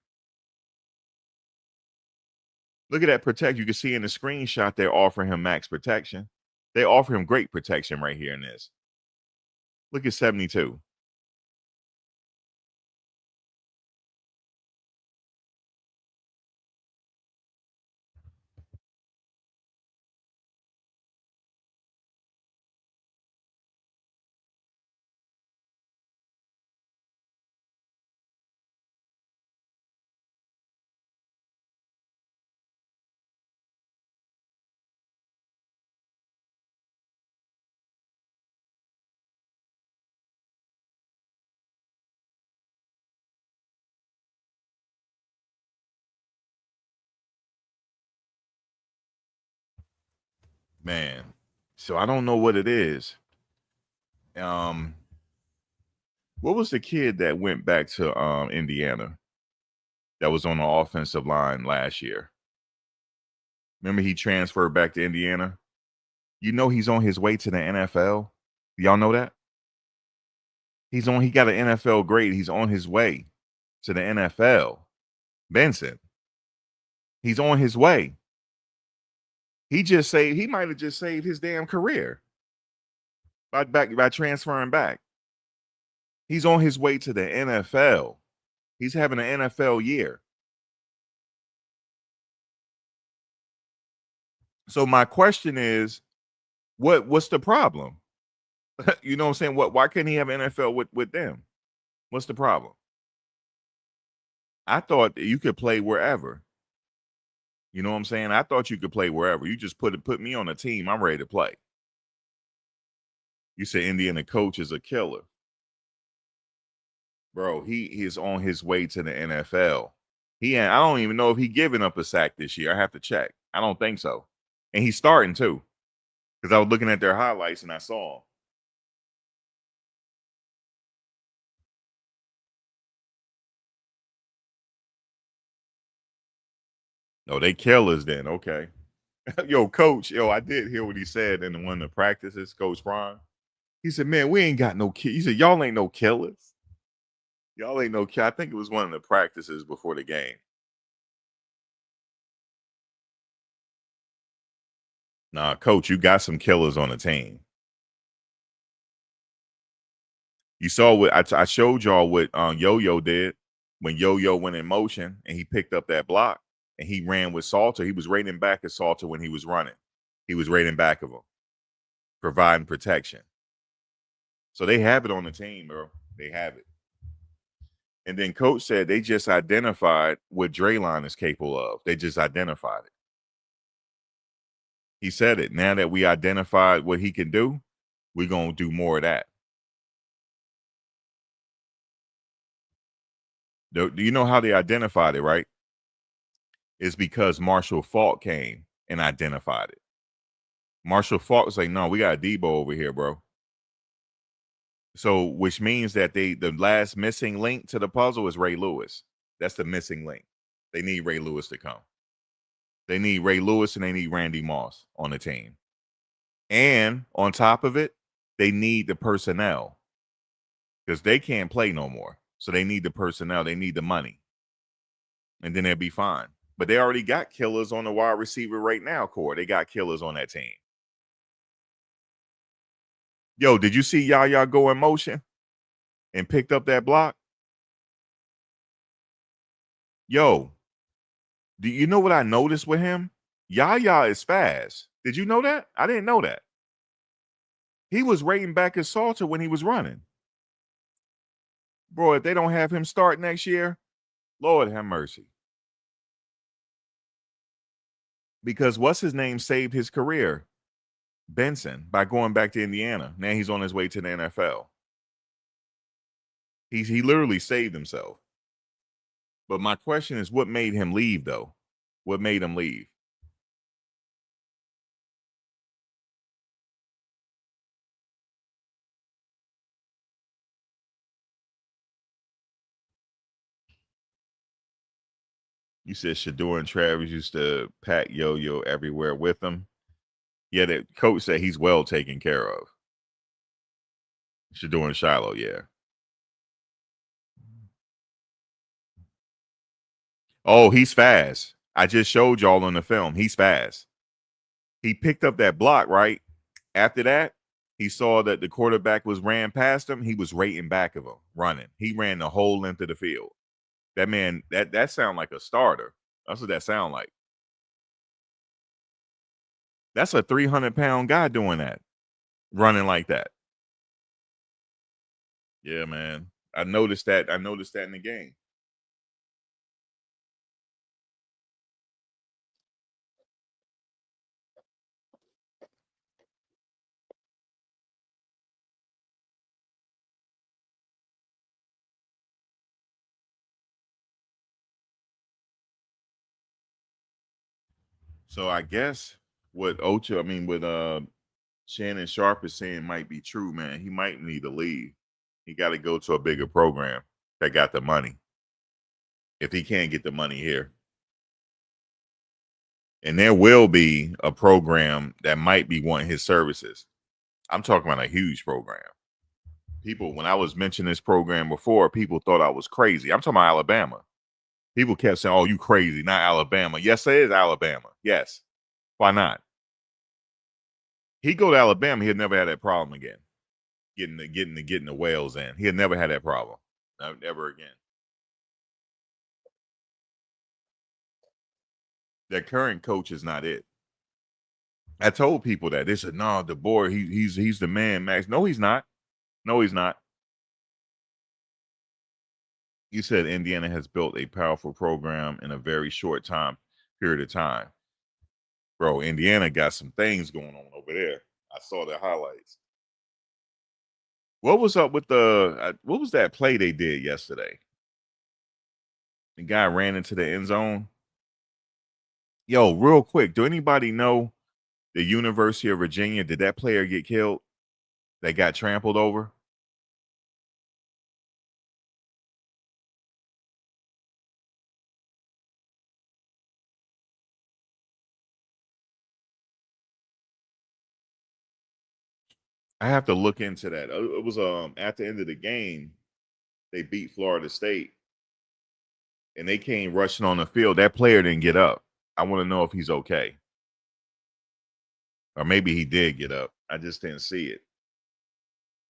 Look at that protect. You can see in the screenshot they're offering him max protection. They offer him great protection right here in this. Look at 72. Man, so I don't know what it is. What was the kid that went back to Indiana that was on the offensive line last year? Remember he transferred back to Indiana? You know he's on his way to the NFL. Y'all know that? He got an NFL grade. He's on his way to the NFL. Benson. He's on his way. He might have just saved his damn career by transferring back. He's on his way to the NFL. He's having an NFL year. So my question is, what's the problem? You know what I'm saying? Why couldn't he have NFL with them? What's the problem? I thought you could play wherever. You know what I'm saying? I thought you could play wherever. You just put me on a team. I'm ready to play. You said Indiana coach is a killer. Bro, he is on his way to the NFL. I don't even know if he giving up a sack this year. I have to check. I don't think so. And he's starting too. Because I was looking at their highlights and I saw him. No, they killers then. Okay. Yo, coach, I did hear what he said in one of the practices, Coach Prime. He said, man, we ain't got no kids. He said, y'all ain't no killers. Y'all ain't no killers. I think it was one of the practices before the game. Nah, coach, you got some killers on the team. You saw what I showed y'all what Yo-Yo did when Yo-Yo went in motion and he picked up that block and he ran with Salter. He was rating back at Salter when he was running. He was rating back of him, providing protection. So they have it on the team, bro. They have it. And then coach said they just identified what Draylon is capable of. They just identified it. He said it. Now that we identified what he can do, we're going to do more of that. Do you know how they identified it, right? It's because Marshall Faulk came and identified it. Marshall Faulk was like, no, we got a Debo over here, bro. So, which means that the last missing link to the puzzle is Ray Lewis. That's the missing link. They need Ray Lewis to come. They need Ray Lewis and they need Randy Moss on the team. And on top of it, they need the personnel because they can't play no more. So they need the personnel. They need the money. And then they'll be fine. But they already got killers on the wide receiver right now, Core. They got killers on that team. Yo, did you see Yaya go in motion and picked up that block? Yo, do you know what I noticed with him? Yaya is fast. Did you know that? I didn't know that. He was rating back his Salter when he was running. Bro, if they don't have him start next year, Lord have mercy. Because what's his name saved his career? Benson, by going back to Indiana. Now he's on his way to the NFL. He literally saved himself. But my question is, what made him leave, though? What made him leave? You said Shadur and Travis used to pack Yo-Yo everywhere with them. Yeah, the coach said he's well taken care of. Shadur and Shiloh, yeah. Oh, he's fast. I just showed y'all on the film. He's fast. He picked up that block, right? After that, he saw that the quarterback ran past him. He was rating back of him, running. He ran the whole length of the field. That man, that sound like a starter. That's what that sound like. That's a 300-pound guy doing that, running like that. Yeah, man. I noticed that. I noticed that in the game. So I guess what Shannon Sharp is saying might be true, man. He might need to leave. He got to go to a bigger program that got the money. If he can't get the money here. And there will be a program that might be wanting his services. I'm talking about a huge program. People, when I was mentioning this program before, people thought I was crazy. I'm talking about Alabama. People kept saying, "Oh, you crazy, not Alabama." Yes, it is Alabama. Yes. Why not? He go to Alabama, he'll never have that problem again. Getting the whales in. He'll never have that problem. Never again. Their current coach is not it. I told people that. They said, "No, DeBoer, he's the man, Max." No, he's not. No, he's not. You said Indiana has built a powerful program in a very short period of time. Bro, Indiana got some things going on over there. I saw their highlights. What was up with what was that play they did yesterday? The guy ran into the end zone. Yo, real quick, do anybody know the University of Virginia? Did that player get killed? That got trampled over? I have to look into that. It was at the end of the game, they beat Florida State, and they came rushing on the field. That player didn't get up. I want to know if he's okay, or maybe he did get up. I just didn't see it.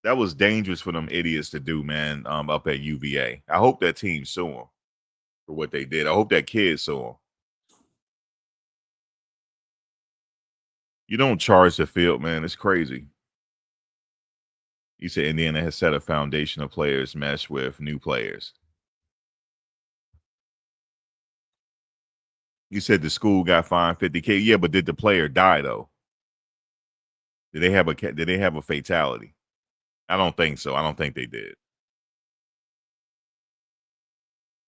That was dangerous for them idiots to do, man. Up at UVA. I hope that team sue him for what they did. I hope that kid sue him. You don't charge the field, man. It's crazy. You said Indiana has set a foundation of players mesh with new players. You said the school got fined $50K. Yeah, but did the player die though? Did they have a fatality? I don't think so. I don't think they did.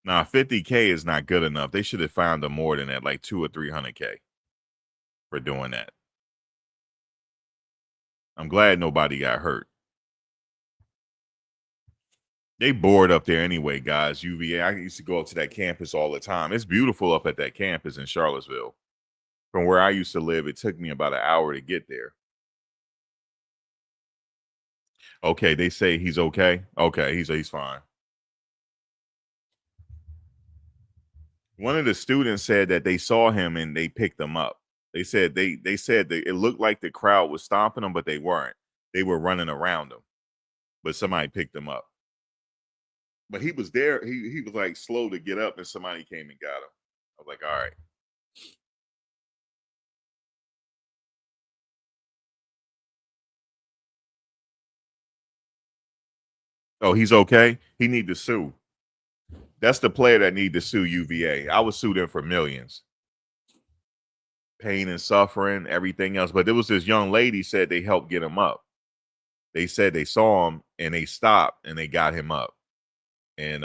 Nah, $50K is not good enough. They should have found them more than that, like $200 or $300K for doing that. I'm glad nobody got hurt. They bored up there anyway, guys. UVA. I used to go up to that campus all the time. It's beautiful up at that campus in Charlottesville. From where I used to live, it took me about an hour to get there. Okay, they say he's okay. Okay, he's fine. One of the students said that they saw him and they picked him up. They said they said that it looked like the crowd was stomping him, but they weren't. They were running around him, but somebody picked him up. But he was there. He was like slow to get up, and somebody came and got him. I was like, all right. Oh, he's okay. He need to sue. That's the player that need to sue UVA. I would sue them for millions. Pain and suffering, everything else. But there was this young lady said they helped get him up. They said they saw him and they stopped and they got him up. And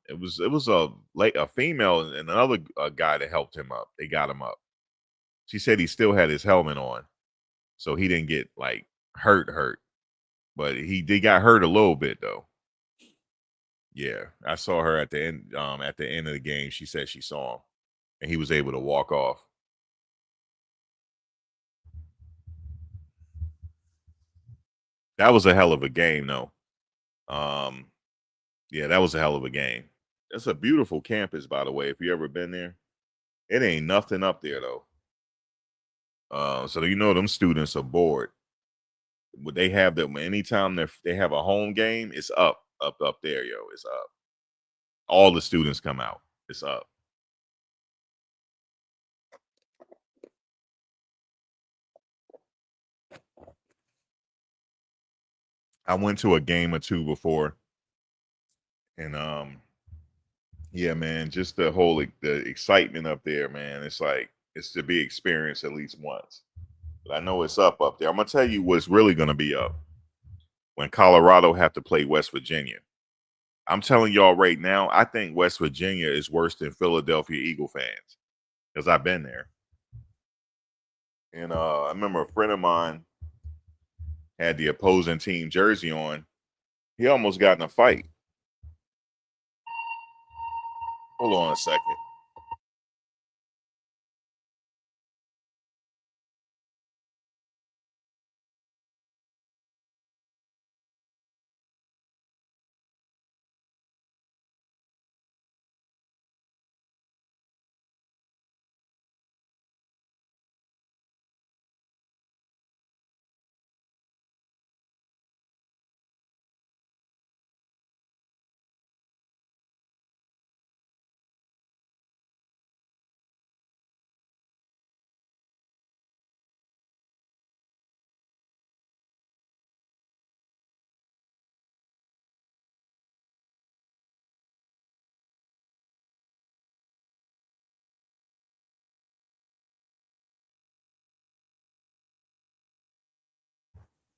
it was a female and another guy that helped him up. They got him up. She said he still had his helmet on, so he didn't get like hurt. But they got hurt a little bit though. Yeah, I saw her at the end of the game. She said she saw him, and he was able to walk off. That was a hell of a game, though. Yeah, that was a hell of a game. It's a beautiful campus, by the way. If you ever been there, it ain't nothing up there though. So you know them students are bored. But they have them anytime they have a home game, it's up there, yo. It's up. All the students come out. It's up. I went to a game or two before, and yeah, man, just the excitement up there, man. It's like it's to be experienced at least once. But I know it's up there. I'm gonna tell you what's really gonna be up when Colorado have to play West Virginia. I'm telling y'all right now, I think West Virginia is worse than Philadelphia Eagle fans because I've been there. And I remember a friend of mine had the opposing team jersey on. He almost got in a fight. Hold on a second.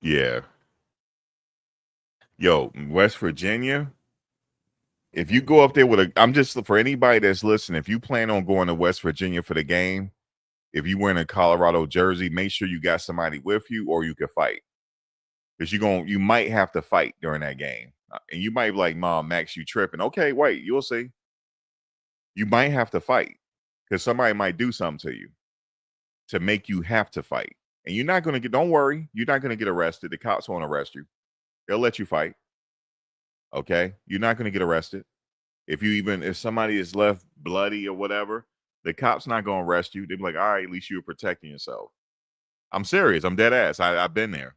Yeah. Yo, West Virginia, if you go up there with I'm just for anybody that's listening, if you plan on going to West Virginia for the game, if you wearing a Colorado jersey, make sure you got somebody with you or you can fight. Because you might have to fight during that game. And you might be like, Mom, Max, you tripping. Okay, wait, you'll see. You might have to fight because somebody might do something to you to make you have to fight. And you're not going to don't worry, you're not going to get arrested. The cops won't arrest you. They'll let you fight. Okay? You're not going to get arrested. If somebody is left bloody or whatever, the cops not going to arrest you. They'll be like, all right, at least you were protecting yourself. I'm serious. I'm dead ass. I've been there.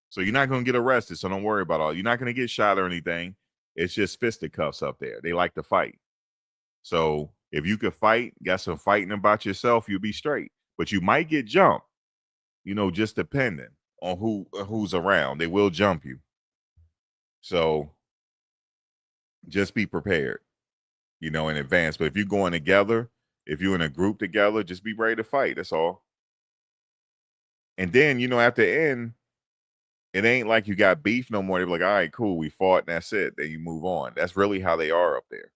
So you're not going to get arrested. So don't worry about all. You're not going to get shot or anything. It's just fisticuffs up there. They like to fight. So if you could fight, got some fighting about yourself, you'll be straight. But you might get jumped, just depending on who's around. They will jump you. So just be prepared, in advance. But if you're going together, if you're in a group together, just be ready to fight. That's all. And then, at the end, it ain't like you got beef no more. They're like, all right, cool, we fought and that's it. Then you move on. That's really how they are up there.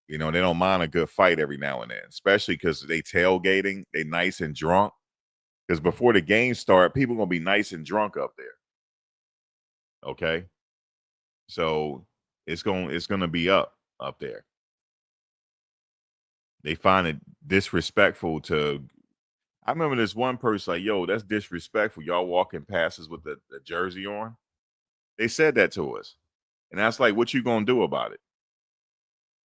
They don't mind a good fight every now and then, especially because they tailgating. They nice and drunk. Because before the game start, people going to be nice and drunk up there. Okay? So it's going to be up there. They find it disrespectful to. I remember this one person like, yo, that's disrespectful. Y'all walking past us with the jersey on. They said that to us. And that's like, what you going to do about it?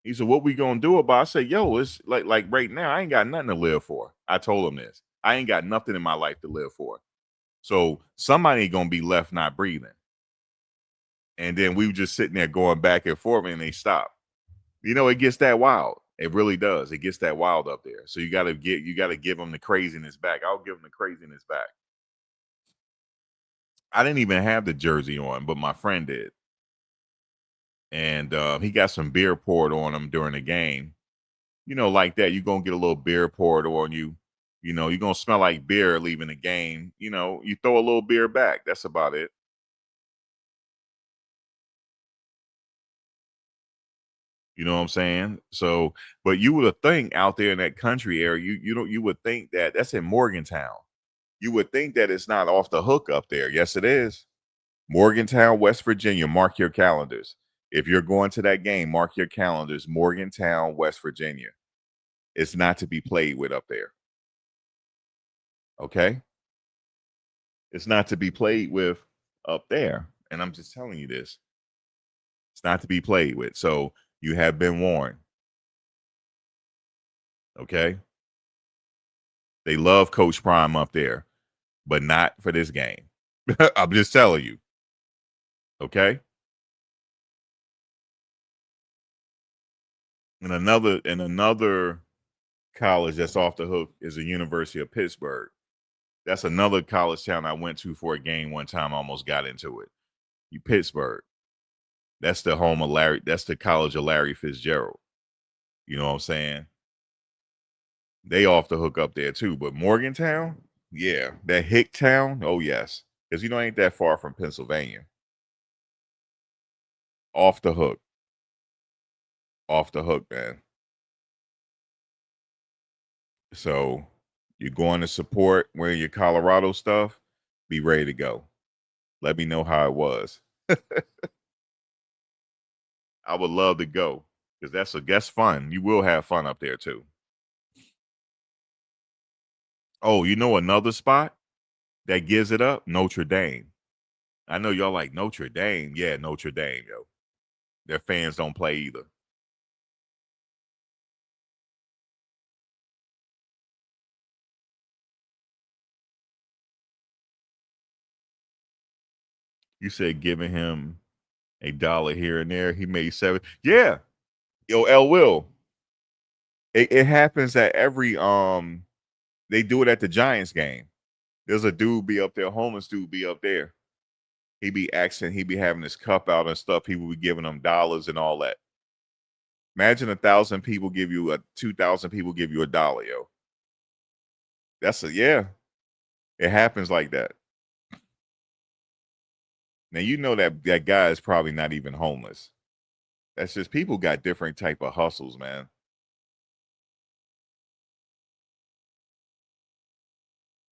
He said, what we going to do about it? I said, yo, it's like right now, I ain't got nothing to live for. I told him this. I ain't got nothing in my life to live for. So somebody going to be left not breathing. And then we were just sitting there going back and forth and they stopped. It gets that wild. It really does. It gets that wild up there. So you got to give them the craziness back. I'll give them the craziness back. I didn't even have the jersey on, but my friend did. And he got some beer poured on him during the game. Like that, you're going to get a little beer poured on you. You're going to smell like beer leaving the game. You throw a little beer back. That's about it. You know what I'm saying? So, but you would think out there in that country area, you would think that's in Morgantown. You would think that it's not off the hook up there. Yes, it is. Morgantown, West Virginia. Mark your calendars. If you're going to that game, mark your calendars. Morgantown, West Virginia. It's not to be played with up there. Okay? It's not to be played with up there. And I'm just telling you this. It's not to be played with. So you have been warned. Okay? They love Coach Prime up there, but not for this game. I'm just telling you. Okay? And another college that's off the hook is the University of Pittsburgh. That's another college town I went to for a game one time. I almost got into it. Pittsburgh. That's the home of Larry. That's the college of Larry Fitzgerald. You know what I'm saying? They off the hook up there too. But Morgantown, yeah, that hick town. Oh yes, because ain't that far from Pennsylvania. Off the hook. Off the hook, man. So You're going to support wearing your Colorado stuff, be ready to go. Let me know how it was. I would love to go because that's fun. You will have fun up there too. Oh, you know another spot that gives it up? Notre Dame. I know y'all like Notre Dame. Yeah, Notre Dame, yo. Their fans don't play either. You said giving him $1 here and there. He made 7. Yeah. Yo, L Will. It happens at every they do it at the Giants game. There's a dude be up there, homeless dude be up there. He be having his cup out and stuff. People be giving him dollars and all that. Imagine 1,000 people give you 2,000 people give you $1, yo. Yeah. It happens like that. Now you know that guy is probably not even homeless. That's just people got different type of hustles, man.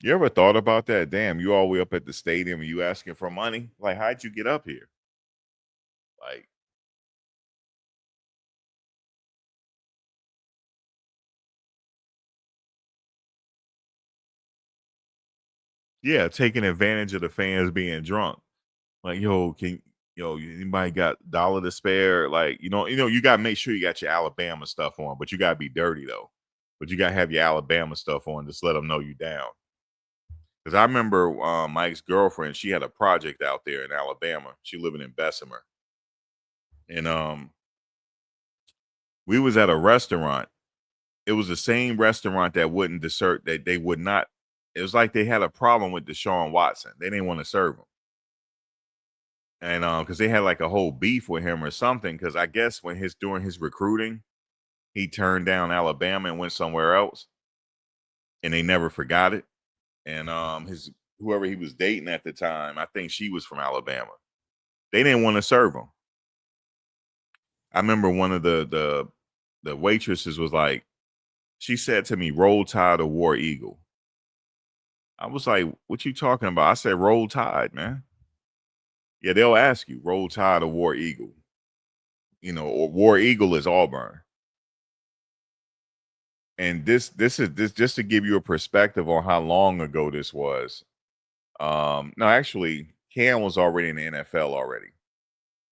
You ever thought about that? Damn, you all the way up at the stadium and you asking for money? Like, how'd you get up here? Like, yeah, taking advantage of the fans being drunk. Like, anybody got $1 to spare? Like, you got to make sure you got your Alabama stuff on, but you got to be dirty though. But you got to have your Alabama stuff on. Just let them know you down. Because I remember my ex-girlfriend, she had a project out there in Alabama. She living in Bessemer. And we was at a restaurant. It was the same restaurant that wouldn't dessert, that they would not. It was like they had a problem with Deshaun Watson. They didn't want to serve him. And because they had like a whole beef with him or something. Because I guess during his recruiting, he turned down Alabama and went somewhere else. And they never forgot it. And whoever he was dating at the time, I think she was from Alabama. They didn't want to serve him. I remember one of the waitresses was like, she said to me, "Roll Tide or War Eagle." I was like, "What you talking about?" I said, "Roll Tide, man." Yeah, they'll ask you, Roll Tide or War Eagle. Or War Eagle is Auburn. And this just to give you a perspective on how long ago this was. No, actually, Cam was already in the NFL already.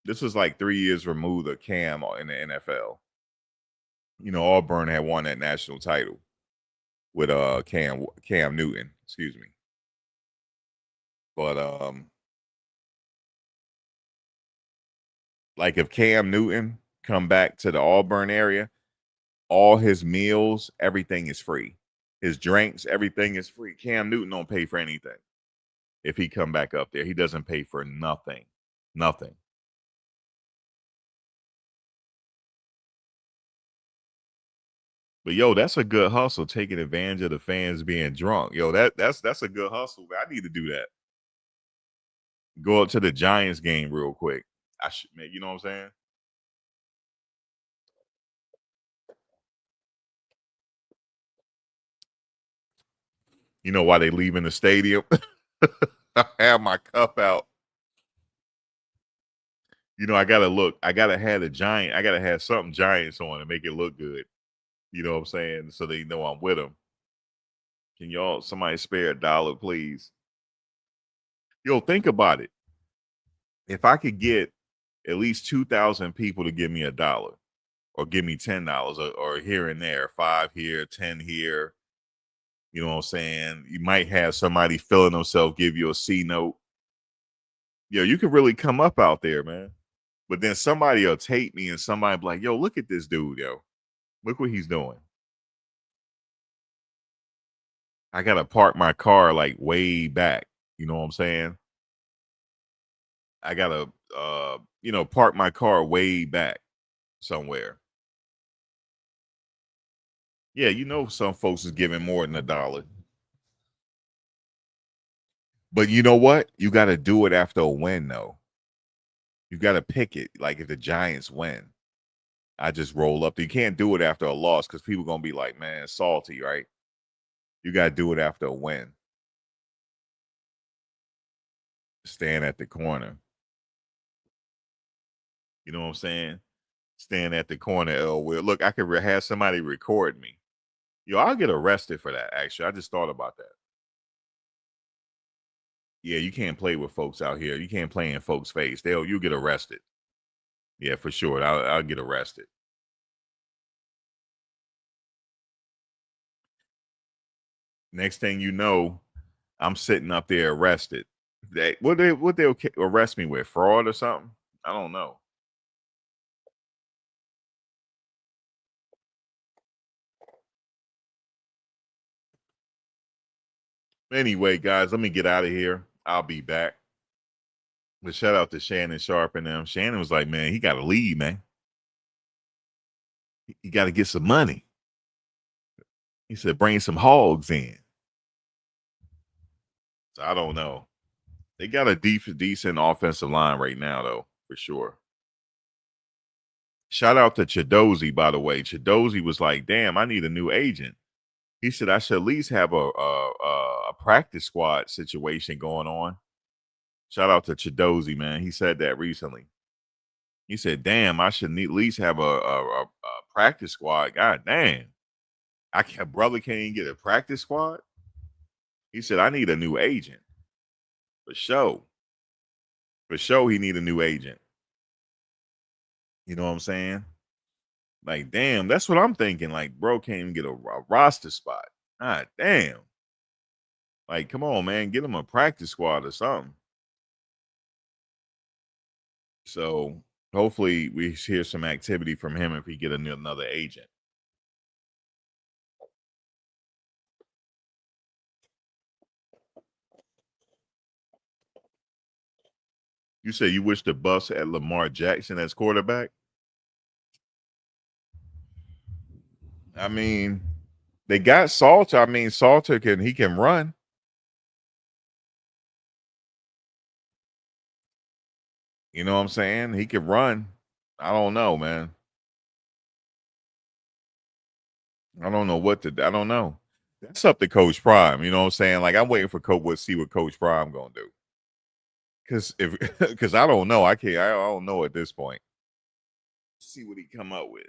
This was like 3 years removed of Cam in the NFL. Auburn had won that national title with Cam Newton, excuse me. But like if Cam Newton come back to the Auburn area, all his meals, everything is free. His drinks, everything is free. Cam Newton don't pay for anything. If he come back up there, he doesn't pay for nothing. Nothing. But yo, that's a good hustle, taking advantage of the fans being drunk. Yo, that's a good hustle. I need to do that. Go up to the Giants game real quick. I should, you know what I'm saying? You know why they leaving the stadium? I have my cup out. I gotta look. I gotta have something Giants on to make it look good. You know what I'm saying? So they know I'm with them. Can somebody spare $1, please? Yo, think about it. If I could get at least 2,000 people to give me $1 or give me $10 or here and there, 5 here, 10 here. You know what I'm saying? You might have somebody feeling themselves give you a C note. Yo, you could really come up out there, man. But then somebody will take me and somebody be like, yo, look at this dude, yo. Look what he's doing. I got to park my car like way back. You know what I'm saying? I got to, park my car way back somewhere. Yeah, some folks is giving more than $1. But you know what? You got to do it after a win, though. You got to pick it. Like if the Giants win, I just roll up. You can't do it after a loss because people going to be like, man, salty, right? You got to do it after a win. Stand at the corner. You know what I'm saying? Stand at the corner, Will. Look, I could have somebody record me. Yo, I'll get arrested for that, actually. I just thought about that. Yeah, you can't play with folks out here. You can't play in folks' face. You'll get arrested. Yeah, for sure. I'll get arrested. Next thing you know, I'm sitting up there arrested. What they'll arrest me with? Fraud or something? I don't know. Anyway, guys, let me get out of here. I'll be back. But shout out to Shannon Sharp and them. Shannon was like, man, he got to leave, man. He got to get some money. He said, bring some hogs in. So I don't know. They got a decent offensive line right now, though, for sure. Shout out to Chidozie, by the way. Chidozie was like, damn, I need a new agent. He said I should at least have a practice squad situation going on. Shout out to Chidozie, man. He said that recently. He said, damn, I should at least have a practice squad. God damn. Brother can't even get a practice squad. He said, I need a new agent. For sure. For sure, he need a new agent. You know what I'm saying? Like, damn, that's what I'm thinking. Like, bro can't even get a roster spot. God damn. Like, come on, man. Get him a practice squad or something. So hopefully we hear some activity from him if he get another agent. You say you wish the Buffs had Lamar Jackson as quarterback? I mean, they got Salter. I mean, Salter can run. You know what I'm saying? He can run. I don't know, man. I don't know I don't know. That's up to Coach Prime. You know what I'm saying? Like, I'm waiting for see what Coach Prime gonna do. Because I don't know. I don't know at this point. See what he come up with.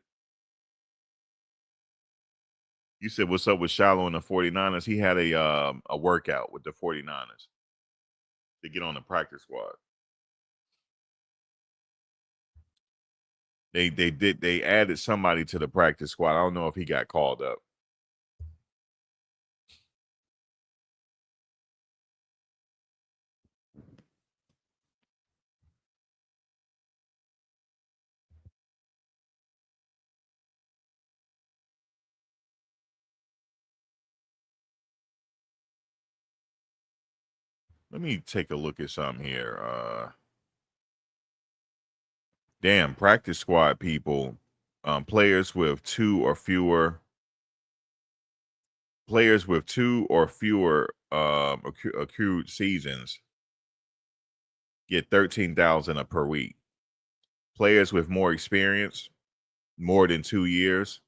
You said what's up with Shiloh and the 49ers? He had a workout with the 49ers to get on the practice squad. They added somebody to the practice squad. I don't know if he got called up. Let me take a look at something here. Damn, practice squad people, players with two or fewer accrued seasons get 13,000 per week. Players with more experience, more than 2 years,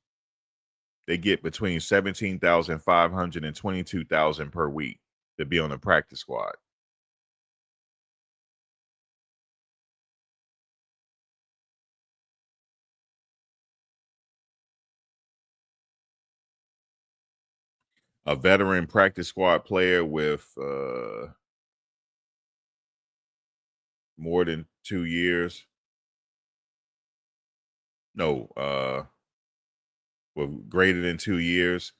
they get between 17,500 and 22,000 per week to be on the practice squad. A veteran practice squad player with more than 2 years. No, with greater than 2 years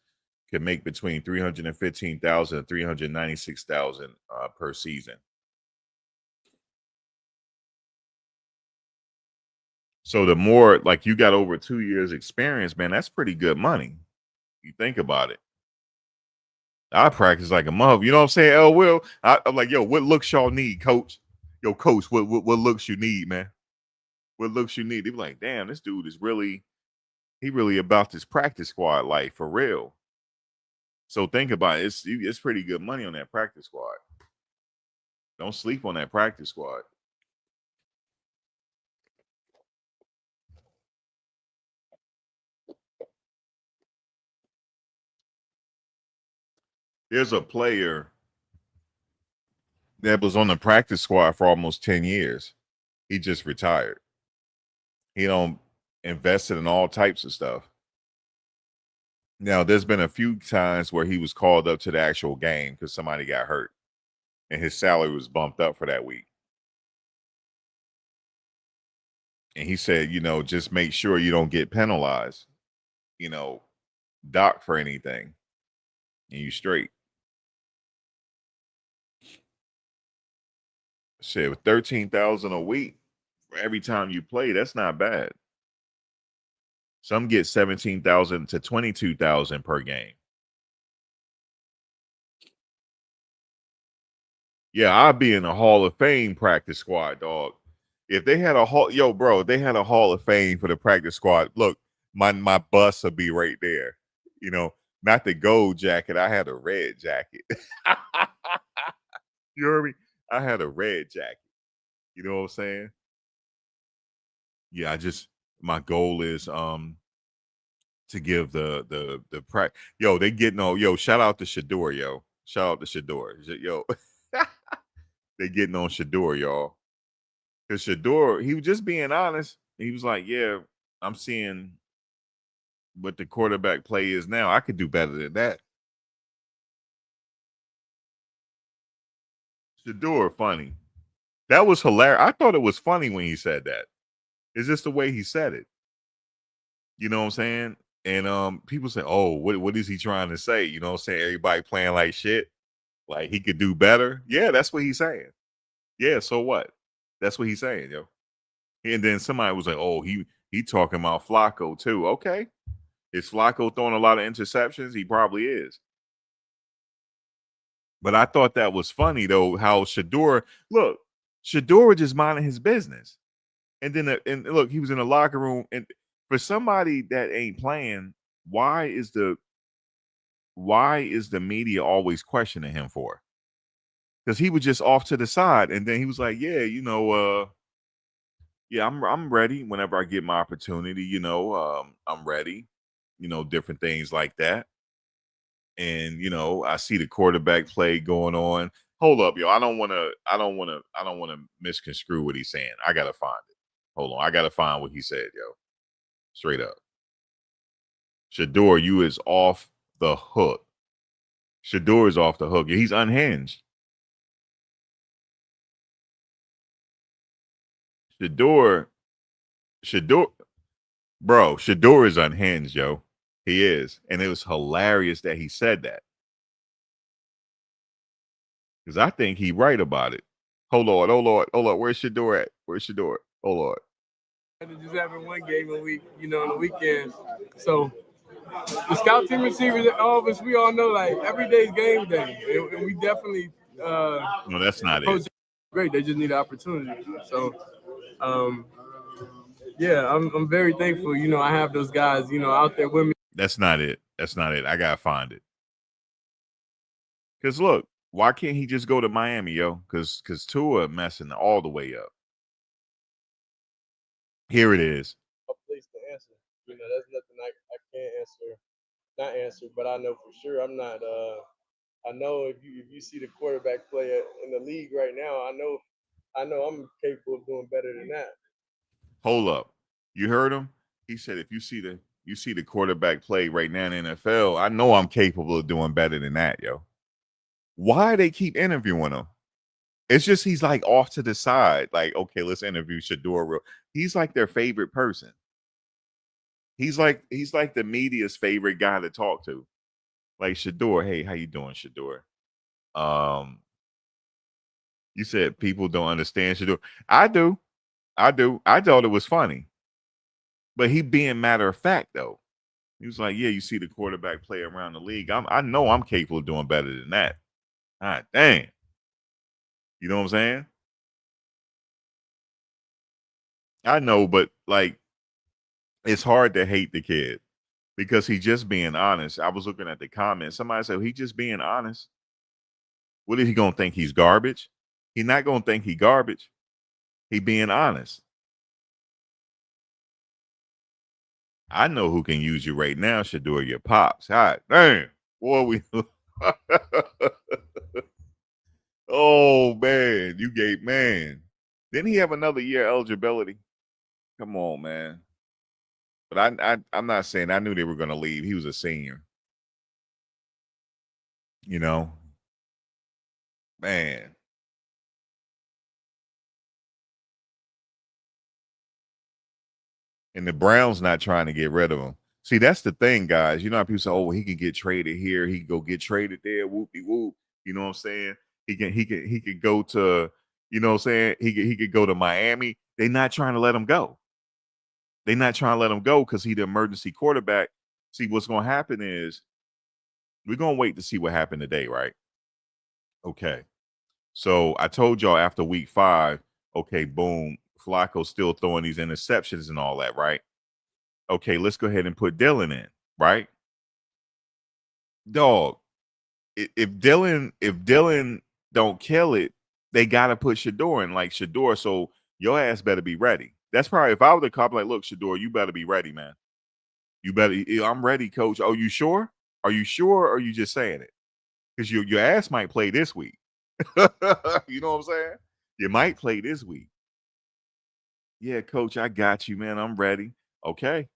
can make between 315,000 and 396,000 per season. So the more, like, you got over 2 years experience, man, that's pretty good money. You think about it. I practice like a mother. You know what I'm saying? Will, I'm like, yo, what looks y'all need, coach? Yo, coach, what looks you need, man? What looks you need? They be like, damn, this dude is really about this practice squad life for real. So think about it. It's pretty good money on that practice squad. Don't sleep on that practice squad. There's a player that was on the practice squad for almost 10 years. He just retired. He don't invested in all types of stuff. Now, there's been a few times where he was called up to the actual game because somebody got hurt and his salary was bumped up for that week. And he said, just make sure you don't get penalized, dock for anything, and you straight. Shit, with $13,000 a week for every time you play, that's not bad. Some get $17,000 to $22,000 per game. Yeah, I'd be in a Hall of Fame practice squad, dog. If they had a they had a Hall of Fame for the practice squad. Look, my bus would be right there. Not the gold jacket. I had a red jacket. You heard me? I had a red jacket. You know what I'm saying? Yeah, my goal is to give the practice. Yo, they getting on. Yo, shout out to Shadur, yo. Shout out to Shadur. Yo, they getting on Shadur, y'all. Because Shadur, he was just being honest. He was like, yeah, I'm seeing what the quarterback play is now. I could do better than that. Shadur, funny. That was hilarious. I thought it was funny when he said that. It's just the way he said it. You know what I'm saying? And people say, oh, what is he trying to say? You know what I'm saying? Everybody playing like shit. Like he could do better. Yeah, that's what he's saying. Yeah, so what? That's what he's saying, yo. And then somebody was like, oh, he talking about Flacco too. Okay. Is Flacco throwing a lot of interceptions? He probably is. But I thought that was funny, though, how Shadur was just minding his business. And then, and look, he was in the locker room. And for somebody that ain't playing, why is the media always questioning him for? Because he was just off to the side. And then he was like, yeah, yeah, I'm ready whenever I get my opportunity, I'm ready, different things like that. And I see the quarterback play going on. Hold up, yo. I don't want to misconstrue what he's saying. I gotta find it. Hold on. I gotta find what he said, yo. Straight up. Shadur, you is off the hook. Shadur is off the hook. He's unhinged. Shadur, bro, Shadur is unhinged, yo. He is. And it was hilarious that he said that. Because I think he right about it. Hold on. Where's Shadur at? Where's Shadur? Hold on. Just having one game a week, on the weekends. So the scout team receivers, all of us, we all know like every day's game day. And we definitely no, that's not it. Great. They just need an opportunity. So yeah, I'm very thankful. I have those guys, out there with me. That's not it. I gotta find it. Because look, why can't he just go to Miami, yo? Because Tua messing all the way up. Here it is. A place to answer. That's nothing I can't answer. Not answer, but I know for sure I'm not. I know if you see the quarterback play in the league right now, I know I'm capable of doing better than that. Hold up, you heard him? He said, if you see the quarterback play right now in the NFL, I know I'm capable of doing better than that, yo. Why they keep interviewing him? It's just he's like off to the side. Like, okay, let's interview Shadur. He's like their favorite person. He's like the media's favorite guy to talk to. Like Shadur, hey, how you doing, Shadur? You said people don't understand Shadur. I do. I thought it was funny. But he being matter of fact, though. He was like, yeah, you see the quarterback play around the league. I know I'm capable of doing better than that. God dang. You know what I'm saying? I know, but like, it's hard to hate the kid because he's just being honest. I was looking at the comments. Somebody said, he just being honest. What is he going to think he's garbage? He's not going to think he garbage. He being honest. I know who can use you right now, Shadur, your pops. God dang. Boy, Oh man, man. Didn't he have another year eligibility? Come on, man. But I'm not saying I knew they were gonna leave. He was a senior. You know, man. And the Browns not trying to get rid of him. See, that's the thing, guys. You know how people say, "Oh, well, he can get traded here. He can go get traded there." Whoopie whoop. You know what I'm saying? He could go to. You know what I'm saying? He could go to Miami. They're not trying to let him go. They're not trying to let him go because he's the emergency quarterback. See, what's going to happen is we're going to wait to see what happened today, right? Okay. So I told y'all after week 5, okay, boom, Flacco's still throwing these interceptions and all that, right? Okay, let's go ahead and put Dylan in, right? Dog, if Dylan don't kill it, they gotta put Shadur in, like Shadur. So your ass better be ready. That's probably if I were the cop, like, look, Shadur, you better be ready, man. You better. I'm ready, coach. Oh, you sure? Are you sure? Or are you just saying it? Because your ass might play this week. You know what I'm saying? You might play this week. Yeah, coach, I got you, man. I'm ready. Okay.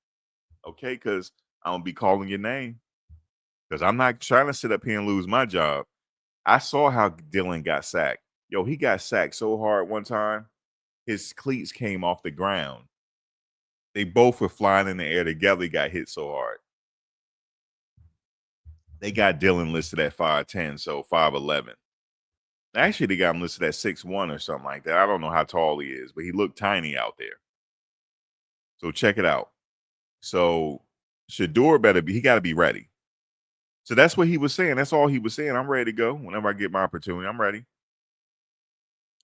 Okay, because I'm gonna be calling your name. Because I'm not trying to sit up here and lose my job. I saw how Dylan got sacked. Yo, he got sacked so hard one time, his cleats came off the ground. They both were flying in the air together. He got hit so hard. They got Dylan listed at 5'10", so 5'11". Actually, they got him listed at 6'1" or something like that. I don't know how tall he is, but he looked tiny out there. So check it out. So Shadur he got to be ready. So that's what he was saying. That's all he was saying. I'm ready to go whenever I get my opportunity. I'm ready.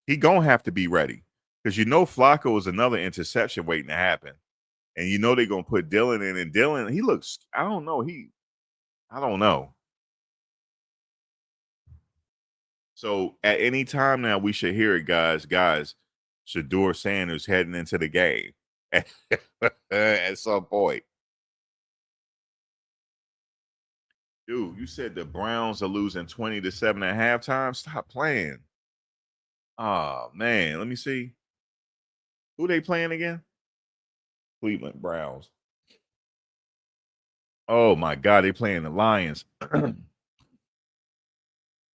He gonna have to be ready because Flacco is another interception waiting to happen, and they're gonna put Dylan in. And Dylan, he looks. I don't know. I don't know. So at any time now, we should hear it, guys. Shadur Sanders heading into the game at some point. Dude, you said the Browns are losing 20-7 at halftime. Stop playing. Oh man, let me see. Who they playing again? Cleveland Browns. Oh my God, they playing the Lions.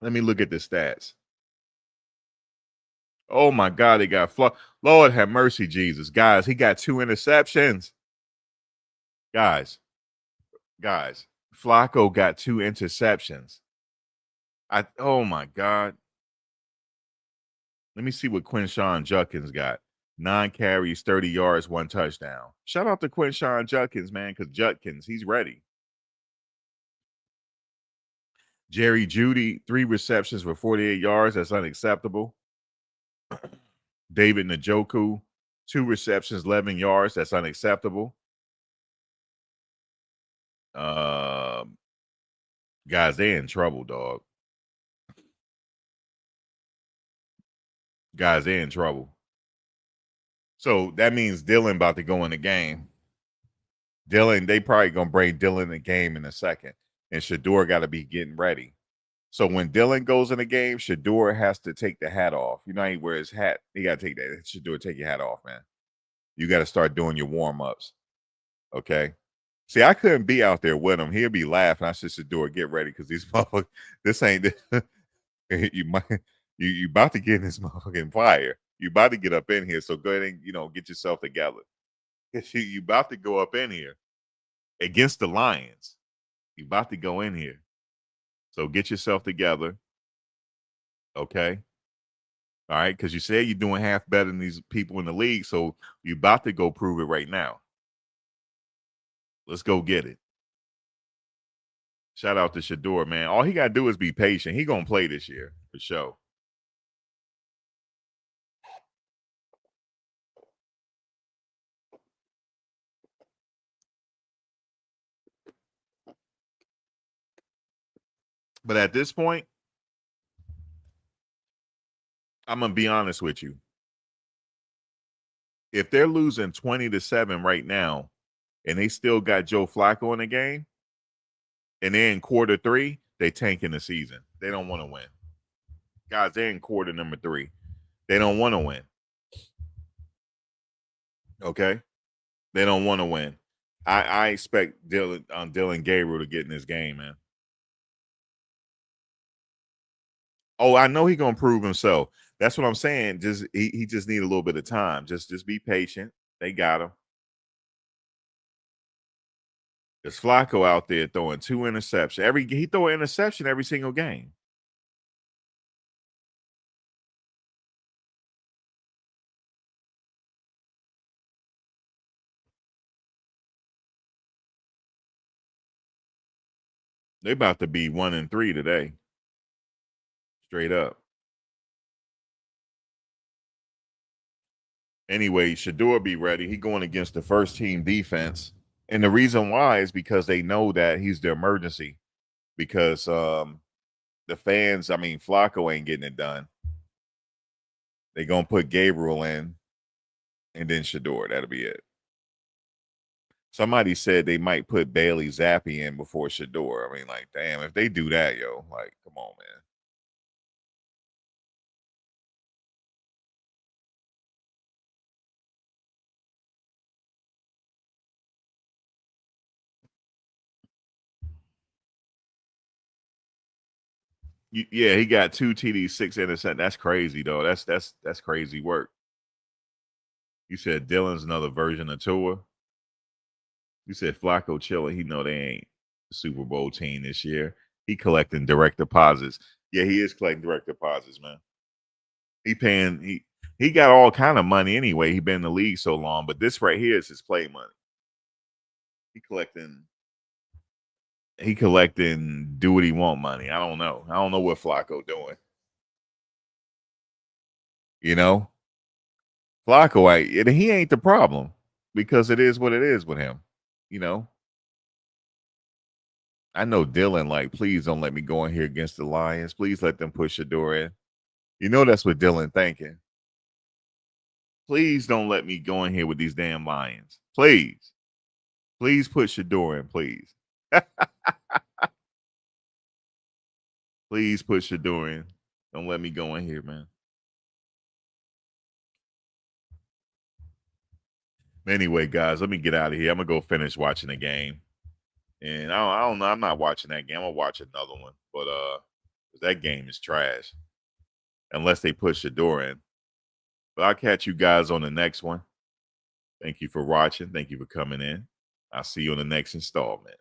Let me look at the stats. Oh my God, they got Lord have mercy, Jesus. Guys, he got 2 interceptions. Guys, Flacco got 2 interceptions. Oh my God. Let me see what Quinshawn Judkins got. 9 carries, 30 yards, 1 touchdown. Shout out to Quinshawn Judkins, man, because Judkins, he's ready. Jerry Jeudy, 3 receptions for 48 yards. That's unacceptable. David Njoku, 2 receptions, 11 yards. That's unacceptable. Guys, they in trouble, dog. Guys, they in trouble. So that means Dylan about to go in the game. Dylan, they probably gonna bring Dylan in the game in a second, and Shadur got to be getting ready. So when Dylan goes in the game, Shadur has to take the hat off. You know how he wears his hat? He got to take that. Shadur, take your hat off, man. You got to start doing your warm-ups. Okay? See, I couldn't be out there with him. He'll be laughing. I said, Shadur, get ready because these motherfuckers, this ain't, you about to get in this motherfucking fire. You about to get up in here. So go ahead and, get yourself together. You about to go up in here against the Lions. You about to go in here. So get yourself together. Okay. All right. Because you said you're doing half better than these people in the league. So you're about to go prove it right now. Let's go get it. Shout out to Shadur, man. All he got to do is be patient. He going to play this year for sure. But at this point, I'm going to be honest with you. If they're losing 20-7 right now and they still got Joe Flacco in the game and they're in quarter 3, they tanking the season. They don't want to win. Guys, they're in quarter number 3. They don't want to win. Okay? They don't want to win. I expect Dylan Gabriel to get in this game, man. Oh, I know he's gonna prove himself. That's what I'm saying. Just he just need a little bit of time. Just be patient. They got him. There's Flacco out there throwing 2 interceptions. He throw an interception every single game. They about to be 1-3 today. Straight up. Anyway, Shadur be ready. He going against the first team defense. And the reason why is because they know that he's the emergency. Because the fans, I mean, Flacco ain't getting it done. They're going to put Gabriel in and then Shadur. That'll be it. Somebody said they might put Bailey Zappi in before Shadur. I mean, like, damn, if they do that, yo, like, come on, man. Yeah, he got 2 TDs, 6 interceptions. That's crazy, though. That's crazy work. You said Dylan's another version of Tua. You said Flacco chilling. He know they ain't the Super Bowl team this year. He collecting direct deposits. Yeah, he is collecting direct deposits, man. He paying he got all kind of money anyway. He been in the league so long, but this right here is his play money. He collecting do what he want money. I don't know. I don't know what Flacco doing. You know? Flacco, he ain't the problem because it is what it is with him. You know? I know Dylan, like, please don't let me go in here against the Lions. Please let them push Shadur in. You know that's what Dylan thinking. Please don't let me go in here with these damn Lions. Please. Please put Shadur in, please. Please put Shadur in. Don't let me go in here, man. Anyway, guys, let me get out of here. I'm going to go finish watching the game. And I don't know. I'm not watching that game. I'm going to watch another one. But that game is trash. Unless they put Shadur in. But I'll catch you guys on the next one. Thank you for watching. Thank you for coming in. I'll see you on the next installment.